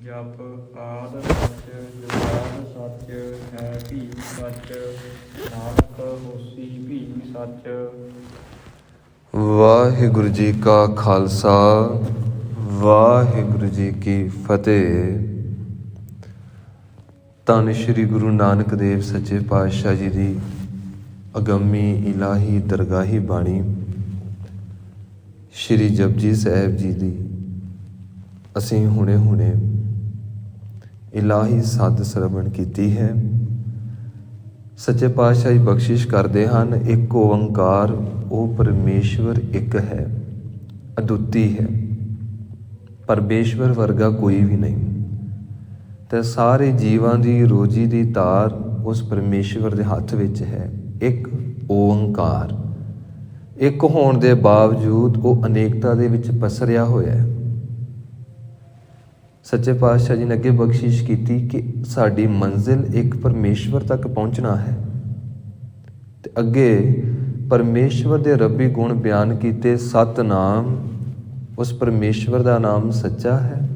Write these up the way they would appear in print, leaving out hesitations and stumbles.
ਜਪ ਆਦਿ ਸੱਚ ਜੁਗਾਦਿ ਸੱਚ ਹੈ ਵੀ ਸੱਚ ਨਾਨਕ ਹੋਸੀ ਵੀ ਸੱਚ। ਵਾਹਿਗੁਰੂ ਜੀ ਕਾ ਖਾਲਸਾ ਵਾਹਿਗੁਰੂ ਜੀ ਕੀ ਫਤਿਹ। ਧੰਨ ਸ਼੍ਰੀ ਗੁਰੂ ਨਾਨਕ ਦੇਵ ਸੱਚੇ ਪਾਤਸ਼ਾਹ ਜੀ ਦੀ ਅਗੰਮੀ ਇਲਾਹੀ ਦਰਗਾਹੀ ਬਾਣੀ ਸ਼੍ਰੀ ਜਪਜੀ ਸਾਹਿਬ ਜੀ ਦੀ ਅਸੀਂ ਹੁਣੇ ਇਲਾਹੀ ਸੱਦ ਸਰਵਣ ਕੀਤੀ ਹੈ। ਸੱਚੇ ਪਾਤਸ਼ਾਹ ਜੀ ਬਖਸ਼ਿਸ਼ ਕਰਦੇ ਹਨ, ਇੱਕ ਓੰਕਾਰ ਉਹ ਪਰਮੇਸ਼ਵਰ ਇੱਕ ਹੈ, ਅਦੁੱਤੀ ਹੈ, ਪਰਮੇਸ਼ਵਰ ਵਰਗਾ ਕੋਈ ਵੀ ਨਹੀਂ। ਤੇ ਸਾਰੇ ਜੀਵਾਂ ਦੀ ਰੋਜੀ ਦੀ ਤਾਰ ਉਸ ਪਰਮੇਸ਼ਵਰ ਦੇ ਹੱਥ ਵਿੱਚ ਹੈ। ਇੱਕ ਓੰਕਾਰ, ਇੱਕ ਹੋਣ ਦੇ ਬਾਵਜੂਦ ਉਹ ਅਨੇਕਤਾ ਦੇ ਵਿੱਚ ਪਸਰਿਆ ਹੋਇਆ ਹੈ। ਸੱਚੇ ਪਾਤਸ਼ਾਹ ਜੀ ਨੇ ਅੱਗੇ ਬਖਸ਼ਿਸ਼ ਕੀਤੀ ਕਿ ਸਾਡੀ ਮੰਜ਼ਿਲ ਇੱਕ ਪਰਮੇਸ਼ਵਰ ਤੱਕ ਪਹੁੰਚਣਾ ਹੈ। ਤੇ ਅੱਗੇ ਪਰਮੇਸ਼ਵਰ ਦੇ ਰੱਬੀ ਗੁਣ ਬਿਆਨ ਕੀਤੇ। ਸਤਿਨਾਮ, ਉਸ ਪਰਮੇਸ਼ਵਰ ਦਾ ਨਾਮ ਸੱਚਾ ਹੈ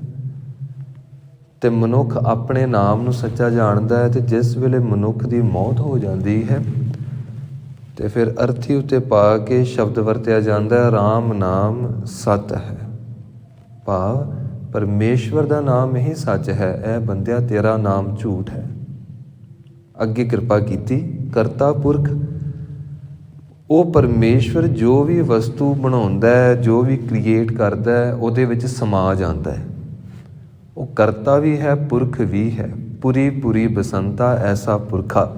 ਤੇ ਮਨੁੱਖ ਆਪਣੇ ਨਾਮ ਨੂੰ ਸੱਚਾ ਜਾਣਦਾ ਹੈ। ਤੇ ਜਿਸ ਵੇਲੇ ਮਨੁੱਖ ਦੀ ਮੌਤ ਹੋ ਜਾਂਦੀ ਹੈ ਤੇ ਫਿਰ ਅਰਥੀ ਉੱਤੇ ਪਾ ਕੇ ਸ਼ਬਦ ਵਰਤਿਆ ਜਾਂਦਾ ਹੈ, ਰਾਮ ਨਾਮ ਸਤ ਹੈ। ਭਾਵ ਪਰਮੇਸ਼ਵਰ ਦਾ ਨਾਮ ਹੀ ਸੱਚ ਹੈ, ਇਹ ਬੰਦਿਆ ਤੇਰਾ ਨਾਮ ਝੂਠ ਹੈ। ਅੱਗੇ ਕਿਰਪਾ ਕੀਤੀ ਕਰਤਾ ਪੁਰਖ, ਉਹ ਪਰਮੇਸ਼ਵਰ ਜੋ ਵੀ ਵਸਤੂ ਬਣਾਉਂਦਾ ਹੈ, ਜੋ ਵੀ ਕ੍ਰੀਏਟ ਕਰਦਾ ਹੈ, ਉਹਦੇ ਵਿੱਚ ਸਮਾ ਜਾਂਦਾ ਹੈ। ਉਹ ਕਰਤਾ ਵੀ ਹੈ, ਪੁਰਖ ਵੀ ਹੈ। ਪੁਰੀ ਬਸੰਤਾ ਐਸਾ ਪੁਰਖਾ।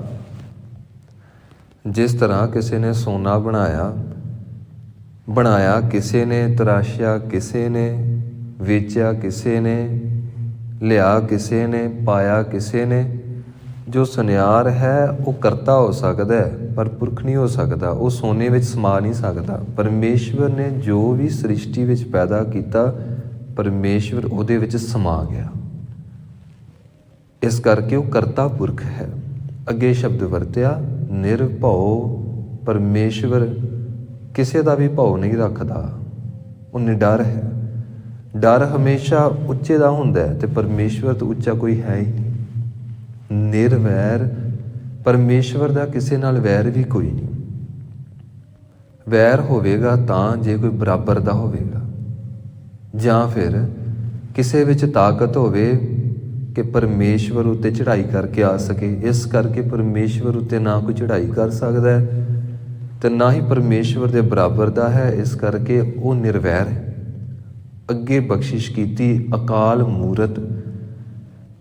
ਜਿਸ ਤਰ੍ਹਾਂ ਕਿਸੇ ਨੇ ਸੋਨਾ ਬਣਾਇਆ ਕਿਸੇ ਨੇ, ਤਰਾਸ਼ਿਆ ਕਿਸੇ ਨੇ, ਵੇਚਿਆ ਕਿਸੇ ਨੇ, ਲਿਆ ਕਿਸੇ ਨੇ, ਪਾਇਆ ਕਿਸੇ ਨੇ। ਜੋ ਸੁਨਿਆਰ ਹੈ ਉਹ ਕਰਤਾ ਹੋ ਸਕਦਾ ਹੈ ਪਰ ਪੁਰਖ ਨਹੀਂ ਹੋ ਸਕਦਾ। ਉਹ ਸੋਨੇ ਵਿੱਚ ਸਮਾ ਨਹੀਂ ਸਕਦਾ। ਪਰਮੇਸ਼ਵਰ ਨੇ ਜੋ ਵੀ ਸ੍ਰਿਸ਼ਟੀ ਵਿੱਚ ਪੈਦਾ ਕੀਤਾ, ਪਰਮੇਸ਼ਵਰ ਉਹਦੇ ਵਿੱਚ ਸਮਾ ਗਿਆ। ਇਸ ਕਰਕੇ ਉਹ ਕਰਤਾ ਪੁਰਖ ਹੈ। ਅੱਗੇ ਸ਼ਬਦ ਵਰਤਿਆ ਨਿਰਭਉ। ਪਰਮੇਸ਼ਵਰ ਕਿਸੇ ਦਾ ਵੀ ਭਉ ਨਹੀਂ ਰੱਖਦਾ, ਉਹ ਨਿਡਰ ਹੈ। ਡਰ ਹਮੇਸ਼ਾ ਉੱਚੇ ਦਾ ਹੁੰਦਾ ਹੈ ਤੇ ਪਰਮੇਸ਼ਵਰ ਤੋਂ ਉੱਚਾ ਕੋਈ ਹੈ ਹੀ ਨਹੀਂ। ਨਿਰਵੈਰ, ਪਰਮੇਸ਼ਵਰ ਦਾ ਕਿਸੇ ਨਾਲ ਵੈਰ ਵੀ ਕੋਈ ਨਹੀਂ। ਵੈਰ ਹੋਵੇਗਾ ਤਾਂ ਜੇ ਕੋਈ ਬਰਾਬਰ ਦਾ ਹੋਵੇਗਾ, ਜਾਂ ਫਿਰ ਕਿਸੇ ਵਿੱਚ ਤਾਕਤ ਹੋਵੇ ਕਿ ਪਰਮੇਸ਼ਵਰ ਉੱਤੇ ਚੜ੍ਹਾਈ ਕਰਕੇ ਆ ਸਕੇ। ਇਸ ਕਰਕੇ ਪਰਮੇਸ਼ਵਰ ਉੱਤੇ ਨਾ ਕੋਈ ਚੜ੍ਹਾਈ ਕਰ ਸਕਦਾ ਹੈ ਤੇ ਨਾ ਹੀ ਪਰਮੇਸ਼ਵਰ ਦੇ ਬਰਾਬਰ ਦਾ ਹੈ। ਇਸ ਕਰਕੇ ਉਹ ਨਿਰਵੈਰ ਹੈ। ਅੱਗੇ ਬਖਸ਼ਿਸ਼ ਕੀਤੀ ਅਕਾਲ ਮੂਰਤ।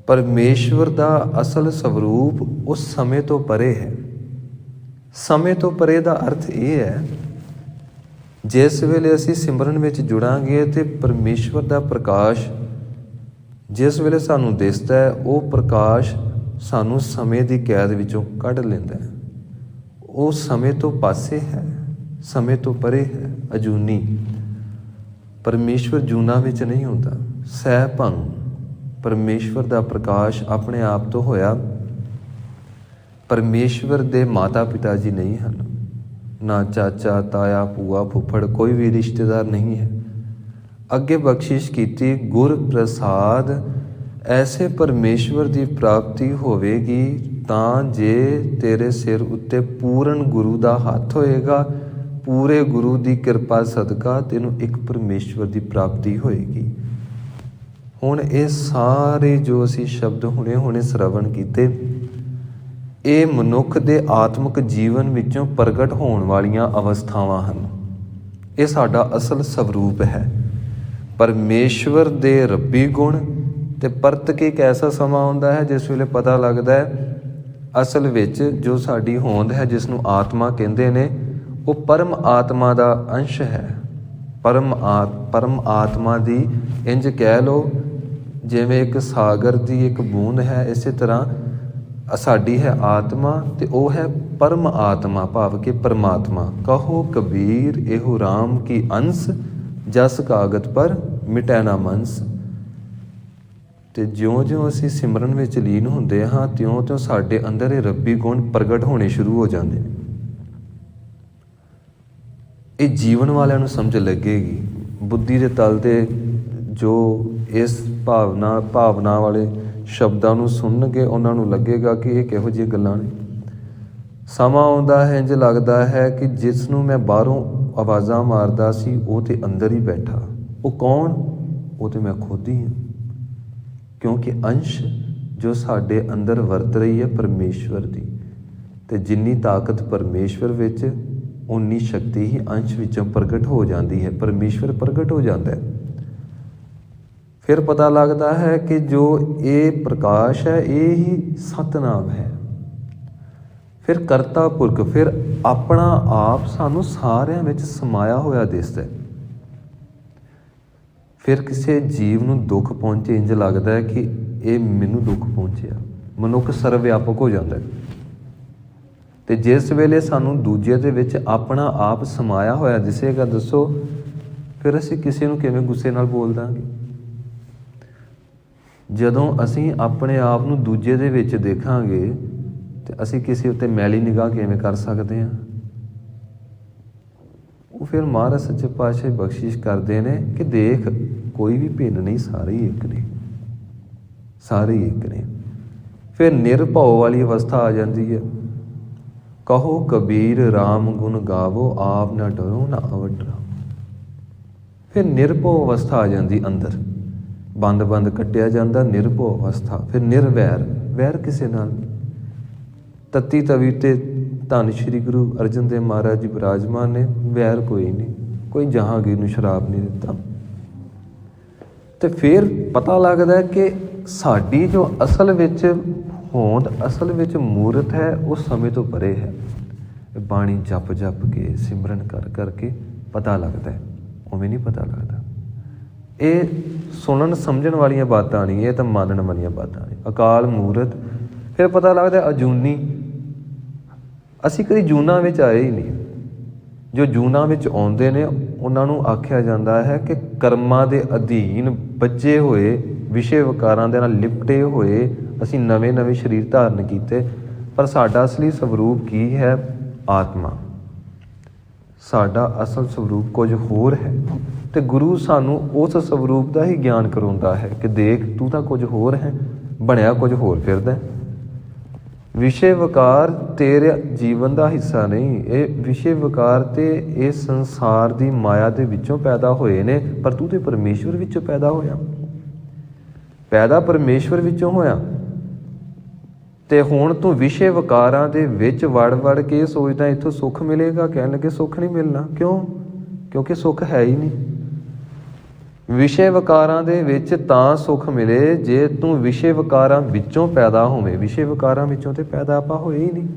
ਪਰਮੇਸ਼ਵਰ ਦਾ ਅਸਲ ਸਵਰੂਪ ਉਸ ਸਮੇਂ ਤੋਂ ਪਰੇ ਹੈ। ਸਮੇਂ ਤੋਂ ਪਰੇ ਦਾ ਅਰਥ ਇਹ ਹੈ, ਜਿਸ ਵੇਲੇ ਅਸੀਂ ਸਿਮਰਨ ਵਿੱਚ ਜੁੜਾਂਗੇ ਤੇ ਪਰਮੇਸ਼ਵਰ ਦਾ ਪ੍ਰਕਾਸ਼ ਜਿਸ ਵੇਲੇ ਸਾਨੂੰ ਦਿਸਦਾ ਹੈ, ਉਹ ਪ੍ਰਕਾਸ਼ ਸਾਨੂੰ ਸਮੇਂ ਦੀ ਕੈਦ ਵਿੱਚੋਂ ਕੱਢ ਲੈਂਦਾ ਹੈ। ਉਹ ਸਮੇਂ ਤੋਂ ਪਾਸੇ ਹੈ, ਸਮੇਂ ਤੋਂ ਪਰੇ ਹੈ, ਅਜੂਨੀ। ਪਰਮੇਸ਼ਵਰ ਜੂਨਾਂ ਵਿੱਚ ਨਹੀਂ ਹੁੰਦਾ। ਸਹਿਭੰਗ, ਪਰਮੇਸ਼ਵਰ ਦਾ ਪ੍ਰਕਾਸ਼ ਆਪਣੇ ਆਪ ਤੋਂ ਹੋਇਆ। ਪਰਮੇਸ਼ਵਰ ਦੇ ਮਾਤਾ ਪਿਤਾ ਜੀ ਨਹੀਂ ਹਨ, ਨਾ ਚਾਚਾ ਤਾਇਆ ਭੂਆ ਫੁੱਫੜ, ਕੋਈ ਵੀ ਰਿਸ਼ਤੇਦਾਰ ਨਹੀਂ ਹੈ। ਅੱਗੇ ਬਖਸ਼ਿਸ਼ ਕੀਤੀ ਗੁਰ ਪ੍ਰਸਾਦ। ਐਸੇ ਪਰਮੇਸ਼ਵਰ ਦੀ ਪ੍ਰਾਪਤੀ ਹੋਵੇਗੀ ਤਾਂ ਜੇ ਤੇਰੇ ਸਿਰ ਉੱਤੇ ਪੂਰਨ ਗੁਰੂ ਦਾ ਹੱਥ ਹੋਏਗਾ। ਪੂਰੇ ਗੁਰੂ ਦੀ ਕਿਰਪਾ ਸਦਕਾ ਤੈਨੂੰ ਇੱਕ ਪਰਮੇਸ਼ਵਰ ਦੀ ਪ੍ਰਾਪਤੀ ਹੋਏਗੀ। ਹੁਣ ਇਹ ਸਾਰੇ ਜੋ ਅਸੀਂ ਸ਼ਬਦ ਹੁਣੇ ਸਰਵਣ ਕੀਤੇ, ਇਹ ਮਨੁੱਖ ਦੇ ਆਤਮਿਕ ਜੀਵਨ ਵਿੱਚੋਂ ਪ੍ਰਗਟ ਹੋਣ ਵਾਲੀਆਂ ਅਵਸਥਾਵਾਂ ਹਨ। ਇਹ ਸਾਡਾ ਅਸਲ ਸਵਰੂਪ ਹੈ। ਪਰਮੇਸ਼ਵਰ ਦੇ ਰੱਬੀ ਗੁਣ। ਤੇ ਪਰਤ ਕੇ ਇੱਕ ਐਸਾ ਸਮਾਂ ਆਉਂਦਾ ਹੈ ਜਿਸ ਵੇਲੇ ਪਤਾ ਲੱਗਦਾ ਹੈ ਅਸਲ ਵਿੱਚ ਜੋ ਸਾਡੀ ਹੋਂਦ ਹੈ, ਜਿਸ ਨੂੰ ਆਤਮਾ ਕਹਿੰਦੇ ਨੇ, ਉਹ ਪਰਮ ਆਤਮਾ ਦਾ ਅੰਸ਼ ਹੈ। ਪਰਮ ਆਤਮਾ ਦੀ ਇੰਝ ਕਹਿ ਲਓ ਜਿਵੇਂ ਇੱਕ ਸਾਗਰ ਦੀ ਇੱਕ ਬੂੰਦ ਹੈ, ਇਸੇ ਤਰ੍ਹਾਂ ਸਾਡੀ ਹੈ ਆਤਮਾ ਤੇ ਉਹ ਹੈ ਪਰਮ ਆਤਮਾ, ਭਾਵ ਕਿ ਪਰਮਾਤਮਾ। ਕਹੋ ਕਬੀਰ ਇਹੋ ਰਾਮ ਕੀ ਅੰਸ, ਜਸ ਕਾਗਤ ਪਰ ਮਿਟੈ ਨਾ ਮੰਸ। ਤੇ ਜਿਉਂ ਅਸੀਂ ਸਿਮਰਨ ਵਿੱਚ ਲੀਨ ਹੁੰਦੇ ਹਾਂ, ਤਿਉਂ ਸਾਡੇ ਅੰਦਰ ਇਹ ਰੱਬੀ ਗੁਣ ਪ੍ਰਗਟ ਹੋਣੇ ਸ਼ੁਰੂ ਹੋ ਜਾਂਦੇ ਨੇ। ਇਹ ਜੀਵਨ ਵਾਲਿਆਂ ਨੂੰ ਸਮਝ ਲੱਗੇਗੀ। ਬੁੱਧੀ ਦੇ ਤਲ ਤੇ ਜੋ ਇਸ ਭਾਵਨਾ ਵਾਲੇ ਸ਼ਬਦਾਂ ਨੂੰ ਸੁਣਨਗੇ ਉਹਨਾਂ ਨੂੰ ਲੱਗੇਗਾ ਕਿ ਇਹ ਕਿਹੋ ਜਿਹੀਆਂ ਗੱਲਾਂ ਨੇ। ਸਮਾਂ ਆਉਂਦਾ ਹੈ ਇੰਝ ਲੱਗਦਾ ਹੈ ਕਿ ਜਿਸ ਨੂੰ ਮੈਂ ਬਾਹਰੋਂ ਆਵਾਜ਼ਾਂ ਮਾਰਦਾ ਸੀ ਉਹ ਤੇ ਅੰਦਰ ਹੀ ਬੈਠਾ। ਉਹ ਕੌਣ? ਉਹ ਤੇ ਮੈਂ ਖੁਦ ਹੀ ਹਾਂ, ਕਿਉਂਕਿ ਅੰਸ਼ ਜੋ ਸਾਡੇ ਅੰਦਰ ਵਰਤ ਰਹੀ ਹੈ ਪਰਮੇਸ਼ਵਰ ਦੀ, ਤੇ ਜਿੰਨੀ ਤਾਕਤ ਪਰਮੇਸ਼ਵਰ ਵਿੱਚ ਉਨੀ ਸ਼ਕਤੀ ਹੀ ਅੰਸ਼ ਵਿੱਚੋਂ ਪ੍ਰਗਟ ਹੋ ਜਾਂਦੀ ਹੈ। ਪਰਮੇਸ਼ਵਰ ਪ੍ਰਗਟ ਹੋ ਜਾਂਦਾ ਹੈ। ਫਿਰ ਪਤਾ ਲੱਗਦਾ ਹੈ ਕਿ ਜੋ ਇਹ ਪ੍ਰਕਾਸ਼ ਹੈ ਇਹ ਹੀ ਸਤਿਨਾਮ ਹੈ। ਫਿਰ ਕਰਤਾ ਪੁਰਖ, ਫਿਰ ਆਪਣਾ ਆਪ ਸਾਨੂੰ ਸਾਰਿਆਂ ਵਿੱਚ ਸਮਾਇਆ ਹੋਇਆ ਦਿਸਦਾ ਹੈ। ਫਿਰ ਕਿਸੇ ਜੀਵ ਨੂੰ ਦੁੱਖ ਪਹੁੰਚੇ ਇੰਝ ਲੱਗਦਾ ਹੈ ਕਿ ਇਹ ਮੈਨੂੰ ਦੁੱਖ ਪਹੁੰਚਿਆ। ਮਨੁੱਖ ਸਰਵ ਵਿਆਪਕ ਹੋ ਜਾਂਦਾ ਹੈ। ਤੇ ਜਿਸ ਵੇਲੇ ਸਾਨੂੰ ਦੂਜੇ ਦੇ ਵਿੱਚ ਆਪਣਾ ਆਪ ਸਮਾਇਆ ਹੋਇਆ ਦਿਸੇਗਾ, ਦੱਸੋ ਫਿਰ ਅਸੀਂ ਕਿਸੇ ਨੂੰ ਕਿਵੇਂ ਗੁੱਸੇ ਨਾਲ ਬੋਲ ਦਾਂਗੇ? ਜਦੋਂ ਅਸੀਂ ਆਪਣੇ ਆਪ ਨੂੰ ਦੂਜੇ ਦੇ ਵਿੱਚ ਦੇਖਾਂਗੇ ਤੇ ਅਸੀਂ ਕਿਸੇ ਉੱਤੇ ਮੈਲੀ ਨਿਗਾਹ ਕਿਵੇਂ ਕਰ ਸਕਦੇ ਹਾਂ? ਉਹ ਫਿਰ ਮਹਾਰਾਜ ਸੱਚੇ ਪਾਤਸ਼ਾਹ ਬਖਸ਼ਿਸ਼ ਕਰਦੇ ਨੇ ਕਿ ਦੇਖ ਕੋਈ ਵੀ ਭਿੰਨ ਨਹੀਂ, ਸਾਰੇ ਹੀ ਇੱਕ ਨੇ, ਸਾਰੇ ਹੀ ਇੱਕ ਨੇ। ਫਿਰ ਨਿਰਭਉ ਵਾਲੀ ਅਵਸਥਾ ਆ ਜਾਂਦੀ ਹੈ। ਕਹੋ ਕਬੀਰ ਰਾਮ ਗੁਣ ਗਾਵੋ, ਆਪ ਨਾ ਡਰੋ ਨਾ ਅਵਢ ਰਾਮ। ਫਿਰ ਨਿਰਭਉ ਅਵਸਥਾ ਆ ਜਾਂਦੀ ਅੰਦਰ, ਬੰਦ ਕੱਟਿਆ ਜਾਂਦਾ, ਨਿਰਭਉ ਅਵਸਥਾ। ਫਿਰ ਨਿਰਵੈਰ, ਵੈਰ ਕਿਸੇ ਨਾਲ ਨਹੀਂ। ਤਤੀ ਤਵੀ ਤੇ ਧੰਨ ਸ਼੍ਰੀ ਗੁਰੂ ਅਰਜਨ ਦੇਵ ਮਹਾਰਾਜ ਜੀ ਬਿਰਾਜਮਾਨ ਨੇ, ਵੈਰ ਕੋਈ ਨਹੀਂ, ਕੋਈ ਜਹਾਂਗੀਰ ਨੂੰ ਸ਼ਰਾਬ ਨਹੀਂ ਦਿੱਤਾ। ਤੇ ਫਿਰ ਪਤਾ ਲੱਗਦਾ ਕਿ ਸਾਡੀ ਜੋ ਅਸਲ ਵਿੱਚ ਹੋਂਦ, ਅਸਲ ਵਿੱਚ ਮੂਰਤ ਹੈ, ਉਹ ਸਮੇਂ ਤੋਂ ਪਰੇ ਹੈ। ਬਾਣੀ ਜਪ ਕੇ ਸਿਮਰਨ ਕਰਕੇ ਪਤਾ ਲੱਗਦਾ ਹੈ, ਉਵੇਂ ਨਹੀਂ ਪਤਾ ਲੱਗਦਾ। ਇਹ ਸੁਣਨ ਸਮਝਣ ਵਾਲੀਆਂ ਬਾਤਾਂ ਨਹੀਂ, ਇਹ ਤਾਂ ਮੰਨਣ ਵਾਲੀਆਂ ਬਾਤਾਂ ਨੇ। ਅਕਾਲ ਮੂਰਤ, ਫਿਰ ਪਤਾ ਲੱਗਦਾ ਅਜੂਨੀ। ਅਸੀਂ ਕਦੀ ਜੂਨਾਂ ਵਿੱਚ ਆਏ ਹੀ ਨਹੀਂ। ਜੋ ਜੂਨਾਂ ਵਿੱਚ ਆਉਂਦੇ ਨੇ ਉਹਨਾਂ ਨੂੰ ਆਖਿਆ ਜਾਂਦਾ ਹੈ ਕਿ ਕਰਮਾਂ ਦੇ ਅਧੀਨ ਬੱਝੇ ਹੋਏ, ਵਿਸ਼ੇ ਵਿਕਾਰਾਂ ਦੇ ਨਾਲ ਲਿਪਟੇ ਹੋਏ ਅਸੀਂ ਨਵੇਂ ਸਰੀਰ ਧਾਰਨ ਕੀਤੇ, ਪਰ ਸਾਡਾ ਅਸਲੀ ਸਵਰੂਪ ਕੀ ਹੈ? ਆਤਮਾ। ਸਾਡਾ ਅਸਲ ਸਵਰੂਪ ਕੁਝ ਹੋਰ ਹੈ। ਤੇ ਗੁਰੂ ਸਾਨੂੰ ਉਸ ਸਵਰੂਪ ਦਾ ਹੀ ਗਿਆਨ ਕਰਵਾਉਂਦਾ ਹੈ ਕਿ ਦੇਖ ਤੂੰ ਤਾਂ ਕੁਝ ਹੋਰ ਹੈ, ਬਣਿਆ ਕੁਝ ਹੋਰ ਫਿਰਦਾ। ਵਿਸ਼ੇ ਵਿਕਾਰ ਤੇਰੇ ਜੀਵਨ ਦਾ ਹਿੱਸਾ ਨਹੀਂ। ਇਹ ਵਿਸ਼ੇ ਵਿਕਾਰ ਤੇ ਇਸ ਸੰਸਾਰ ਦੀ ਮਾਇਆ ਦੇ ਵਿੱਚੋਂ ਪੈਦਾ ਹੋਏ ਨੇ, ਪਰ ਤੂੰ ਤੇ ਪਰਮੇਸ਼ਵਰ ਵਿੱਚੋਂ ਪੈਦਾ ਹੋਇਆ, ਪੈਦਾ ਪਰਮੇਸ਼ਵਰ ਵਿੱਚੋਂ ਹੋਇਆ। ਤੇ ਹੁਣ ਤੂੰ ਵਿਸ਼ੇ ਵਿਕਾਰਾਂ ਦੇ ਵਿੱਚ ਵੜ ਕੇ ਸੋਚਦਾ ਇੱਥੋਂ ਸੁੱਖ ਮਿਲੇਗਾ। ਕਹਿਣ ਲੱਗੇ ਸੁੱਖ ਨਹੀਂ ਮਿਲਣਾ। ਕਿਉਂ? ਕਿਉਂਕਿ ਸੁੱਖ ਹੈ ਹੀ ਨਹੀਂ। ਵਿਸ਼ੇ ਵਿਕਾਰਾਂ ਦੇ ਵਿੱਚ ਤਾਂ ਸੁੱਖ ਮਿਲੇ ਜੇ ਤੂੰ ਵਿਸ਼ੇ ਵਿਕਾਰਾਂ ਵਿੱਚੋਂ ਪੈਦਾ ਹੋਵੇਂ। ਵਿਸ਼ੇ ਵਿਕਾਰਾਂ ਵਿੱਚੋਂ ਤੇ ਪੈਦਾ ਆਪਾਂ ਹੋਏ ਹੀ ਨਹੀਂ।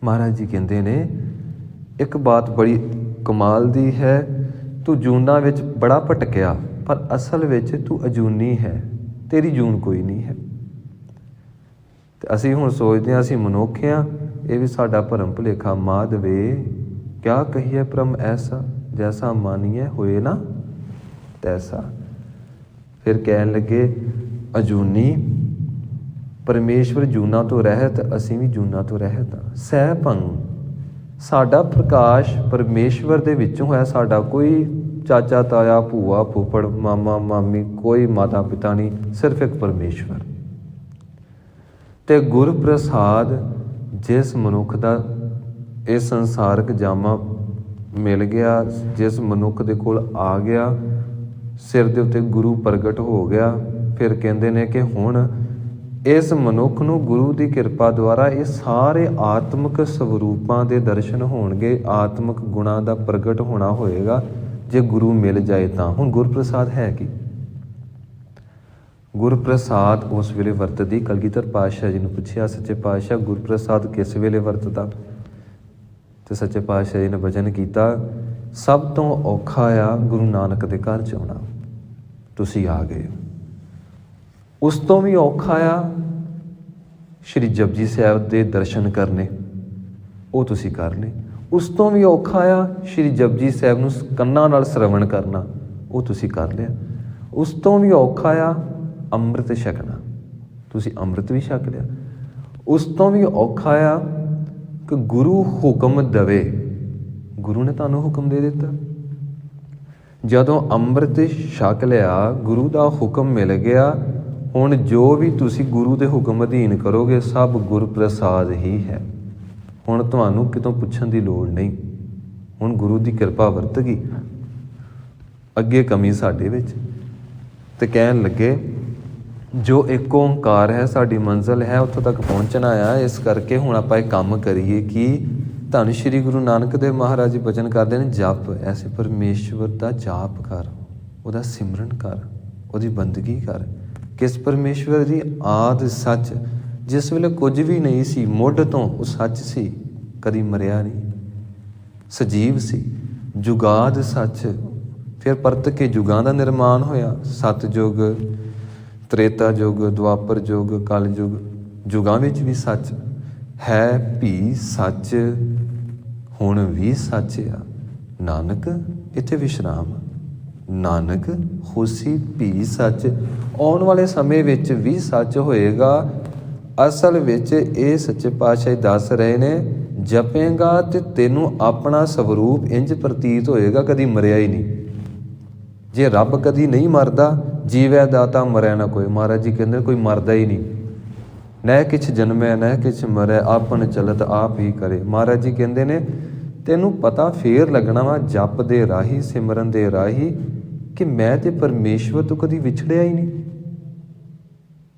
ਮਹਾਰਾਜ ਜੀ ਕਹਿੰਦੇ ਨੇ ਇੱਕ ਬਾਤ ਬੜੀ ਕਮਾਲ ਦੀ ਹੈ, ਤੂੰ ਜੂਨਾਂ ਵਿੱਚ ਬੜਾ ਭਟਕਿਆ, ਪਰ ਅਸਲ ਵਿੱਚ ਤੂੰ ਅਜੂਨੀ ਹੈ, ਤੇਰੀ ਜੂਨ ਕੋਈ ਨਹੀਂ ਹੈ। ਤੇ ਅਸੀਂ ਹੁਣ ਸੋਚਦੇ ਹਾਂ ਅਸੀਂ ਮਨੁੱਖ ਹਾਂ, ਇਹ ਵੀ ਸਾਡਾ ਭਰਮ ਭੁਲੇਖਾ। ਮਾਧਵੇ ਕਿਆ ਕਹੀਏ ਭ੍ਰਮ ਐਸਾ, ਜੈਸਾ ਮਾਨੀਏ ਹੋਏ ਨਾ ਤੈਸਾ। ਫਿਰ ਕਹਿਣ ਲੱਗੇ ਅਜੂਨੀ, ਪਰਮੇਸ਼ਵਰ ਜੂਨਾਂ ਤੋਂ ਰਹਿਤ, ਅਸੀਂ ਵੀ ਜੂਨਾਂ ਤੋਂ ਰਹਿਤ ਹਾਂ। ਸਹਿ ਭੰਗ, ਸਾਡਾ ਪ੍ਰਕਾਸ਼ ਪਰਮੇਸ਼ਵਰ ਦੇ ਵਿੱਚੋਂ ਹੋਇਆ। ਸਾਡਾ ਕੋਈ ਚਾਚਾ ਤਾਇਆ ਭੂਆ ਫੁੱਫੜ ਮਾਮਾ ਮਾਮੀ ਕੋਈ ਮਾਤਾ ਪਿਤਾ ਨਹੀਂ, ਸਿਰਫ ਇੱਕ ਪਰਮੇਸ਼ਵਰ। ਤੇ ਗੁਰ ਪ੍ਰਸਾਦ ਜਿਸ ਮਨੁੱਖ ਦਾ ਇਹ ਸੰਸਾਰਕ ਜਾਮਾ ਮਿਲ ਗਿਆ, ਜਿਸ ਮਨੁੱਖ ਦੇ ਕੋਲ ਆ ਗਿਆ, ਸਿਰ ਦੇ ਉੱਤੇ ਗੁਰੂ ਪ੍ਰਗਟ ਹੋ ਗਿਆ, ਫਿਰ ਕਹਿੰਦੇ ਨੇ ਕਿ ਹੁਣ ਇਸ ਮਨੁੱਖ ਨੂੰ ਗੁਰੂ ਦੀ ਕਿਰਪਾ ਦੁਆਰਾ ਇਹ ਸਾਰੇ ਆਤਮਿਕ ਸਵਰੂਪਾਂ ਦੇ ਦਰਸ਼ਨ ਹੋਣਗੇ, ਆਤਮਿਕ ਗੁਣਾਂ ਦਾ ਪ੍ਰਗਟ ਹੋਣਾ ਹੋਏਗਾ ਜੇ ਗੁਰੂ ਮਿਲ ਜਾਏ ਤਾਂ। ਹੁਣ ਗੁਰਪ੍ਰਸਾਦ ਹੈ ਕੀ? ਗੁਰਪ੍ਰਸਾਦ ਉਸ ਵੇਲੇ ਵਰਤਦੀ। ਕਲਗੀਧਰ ਪਾਤਸ਼ਾਹ ਜੀ ਨੂੰ ਪੁੱਛਿਆ, ਸੱਚੇ ਪਾਤਸ਼ਾਹ ਗੁਰਪ੍ਰਸਾਦ ਕਿਸ ਵੇਲੇ ਵਰਤਦਾ? ਤੇ ਸੱਚੇ ਪਾਤਸ਼ਾਹ ਜੀ ਨੇ ਬਚਨ ਕੀਤਾ, ਸਭ ਤੋਂ ਔਖਾ ਆ ਗੁਰੂ ਨਾਨਕ ਦੇ ਘਰ 'ਚ ਆਉਣਾ, ਤੁਸੀਂ ਆ ਗਏ। ਉਸ ਤੋਂ ਵੀ ਔਖਾ ਆ ਸ਼੍ਰੀ ਜਪਜੀ ਸਾਹਿਬ ਦੇ ਦਰਸ਼ਨ ਕਰਨੇ, ਉਹ ਤੁਸੀਂ ਕਰ ਲਏ। ਉਸ ਤੋਂ ਵੀ ਔਖਾ ਆ ਸ਼੍ਰੀ ਜਪਜੀ ਸਾਹਿਬ ਨੂੰ ਕੰਨਾਂ ਨਾਲ ਸਰਵਣ ਕਰਨਾ, ਉਹ ਤੁਸੀਂ ਕਰ ਲਿਆ। ਉਸ ਤੋਂ ਵੀ ਔਖਾ ਆ ਅੰਮ੍ਰਿਤ ਛਕਣਾ, ਤੁਸੀਂ ਅੰਮ੍ਰਿਤ ਵੀ ਛਕ ਲਿਆ। ਉਸ ਤੋਂ ਵੀ ਔਖਾ ਆ ਕਿ ਗੁਰੂ ਹੁਕਮ ਦੇਵੇ, ਗੁਰੂ ਨੇ ਤੁਹਾਨੂੰ ਹੁਕਮ ਦੇ ਦਿੱਤਾ। ਜਦੋਂ ਅੰਮ੍ਰਿਤ ਛਕ ਲਿਆ, ਗੁਰੂ ਦਾ ਹੁਕਮ ਮਿਲ ਗਿਆ, ਹੁਣ ਜੋ ਵੀ ਤੁਸੀਂ ਗੁਰੂ ਦੇ ਹੁਕਮ ਅਧੀਨ ਕਰੋਗੇ ਸਭ ਗੁਰ ਪ੍ਰਸਾਦ ਹੀ ਹੈ। ਹੁਣ ਤੁਹਾਨੂੰ ਕਿਤੋਂ ਪੁੱਛਣ ਦੀ ਲੋੜ ਨਹੀਂ। ਹੁਣ ਗੁਰੂ ਦੀ ਕਿਰਪਾ ਵਰਤ ਗਈ। ਅੱਗੇ ਕਮੀ ਸਾਡੇ ਵਿੱਚ। ਤੇ ਕਹਿਣ ਲੱਗੇ ਜੋ ਇੱਕ ਓਂਕਾਰ ਹੈ ਸਾਡੀ ਮੰਜ਼ਿਲ ਹੈ, ਉੱਥੋਂ ਤੱਕ ਪਹੁੰਚਣਾ ਆ। ਇਸ ਕਰਕੇ ਹੁਣ ਆਪਾਂ ਇਹ ਕੰਮ ਕਰੀਏ ਕਿ ਧੰਨ ਸ਼੍ਰੀ ਗੁਰੂ ਨਾਨਕ ਦੇਵ ਮਹਾਰਾਜ ਜੀ ਬਚਨ ਕਰਦੇ ਨੇ, ਜਪ ਐਸੇ ਪਰਮੇਸ਼ਵਰ ਦਾ ਜਾਪ ਕਰ, ਉਹਦਾ ਸਿਮਰਨ ਕਰ, ਉਹਦੀ ਬੰਦਗੀ ਕਰ। ਕਿਸ ਪਰਮੇਸ਼ਵਰ ਦੀ? ਆਦਿ ਸੱਚ, ਜਿਸ ਵੇਲੇ ਕੁਝ ਵੀ ਨਹੀਂ ਸੀ, ਮੁੱਢ ਤੋਂ ਉਹ ਸੱਚ ਸੀ, ਕਦੀ ਮਰਿਆ ਨਹੀਂ, ਸਜੀਵ ਸੀ। ਜੁਗਾਦ ਸੱਚ, ਫਿਰ ਪਰਤ ਕੇ ਯੁਗਾਂ ਦਾ ਨਿਰਮਾਣ ਹੋਇਆ। ਸਤਯੁਗ, ਤ੍ਰੇਤਾ ਯੁਗ, ਦੁਆਪਰ ਯੁਗ, ਕਲ ਯੁਗ, ਯੁਗਾਂ ਵਿੱਚ ਵੀ ਸੱਚ ਹੈ। ਵੀ ਸੱਚ, ਹੁਣ ਵੀ ਸੱਚ ਆ। ਨਾਨਕ ਇੱਥੇ ਵਿਸ਼ਰਾਮ। ਨਾਨਕ ਹੋਸੀ ਵੀ ਸੱਚ, ਆਉਣ ਵਾਲੇ ਸਮੇਂ ਵਿੱਚ ਵੀ ਸੱਚ ਹੋਏਗਾ। ਅਸਲ ਵਿੱਚ ਇਹ ਸੱਚੇ ਪਾਤਸ਼ਾਹ ਦੱਸ ਰਹੇ ਨੇ, ਜਪੇਗਾ ਤੇ ਤੈਨੂੰ ਆਪਣਾ ਸਵਰੂਪ ਇੰਜ ਪ੍ਰਤੀਤ ਹੋਏਗਾ, ਕਦੀ ਮਰਿਆ ਹੀ ਨਹੀਂ। ਜੇ ਰੱਬ ਕਦੀ ਨਹੀਂ ਮਰਦਾ, ਜੀਵੈ ਦਾਤਾ ਮਰੈ ਨਾ ਕੋਈ। ਮਹਾਰਾਜ ਜੀ ਕਹਿੰਦੇ ਕੋਈ ਮਰਦਾ ਹੀ ਨਹੀਂ। ਨਹਿ ਕਿਛ ਜਨਮੈ ਨਹਿ ਕਿਛ ਮਰੈ, ਆਪਨ ਚਲਤ ਆਪ ਹੀ ਕਰੇ। ਮਹਾਰਾਜ ਜੀ ਕਹਿੰਦੇ ਨੇ ਤੈਨੂੰ ਪਤਾ ਫੇਰ ਲੱਗਣਾ ਵਾ ਜਪ ਦੇ ਰਾਹੀਂ, ਸਿਮਰਨ ਦੇ ਰਾਹੀਂ, ਕਿ ਮੈਂ ਤੇ ਪਰਮੇਸ਼ਵਰ ਤੋਂ ਕਦੀ ਵਿਛੜਿਆ ਹੀ ਨਹੀਂ।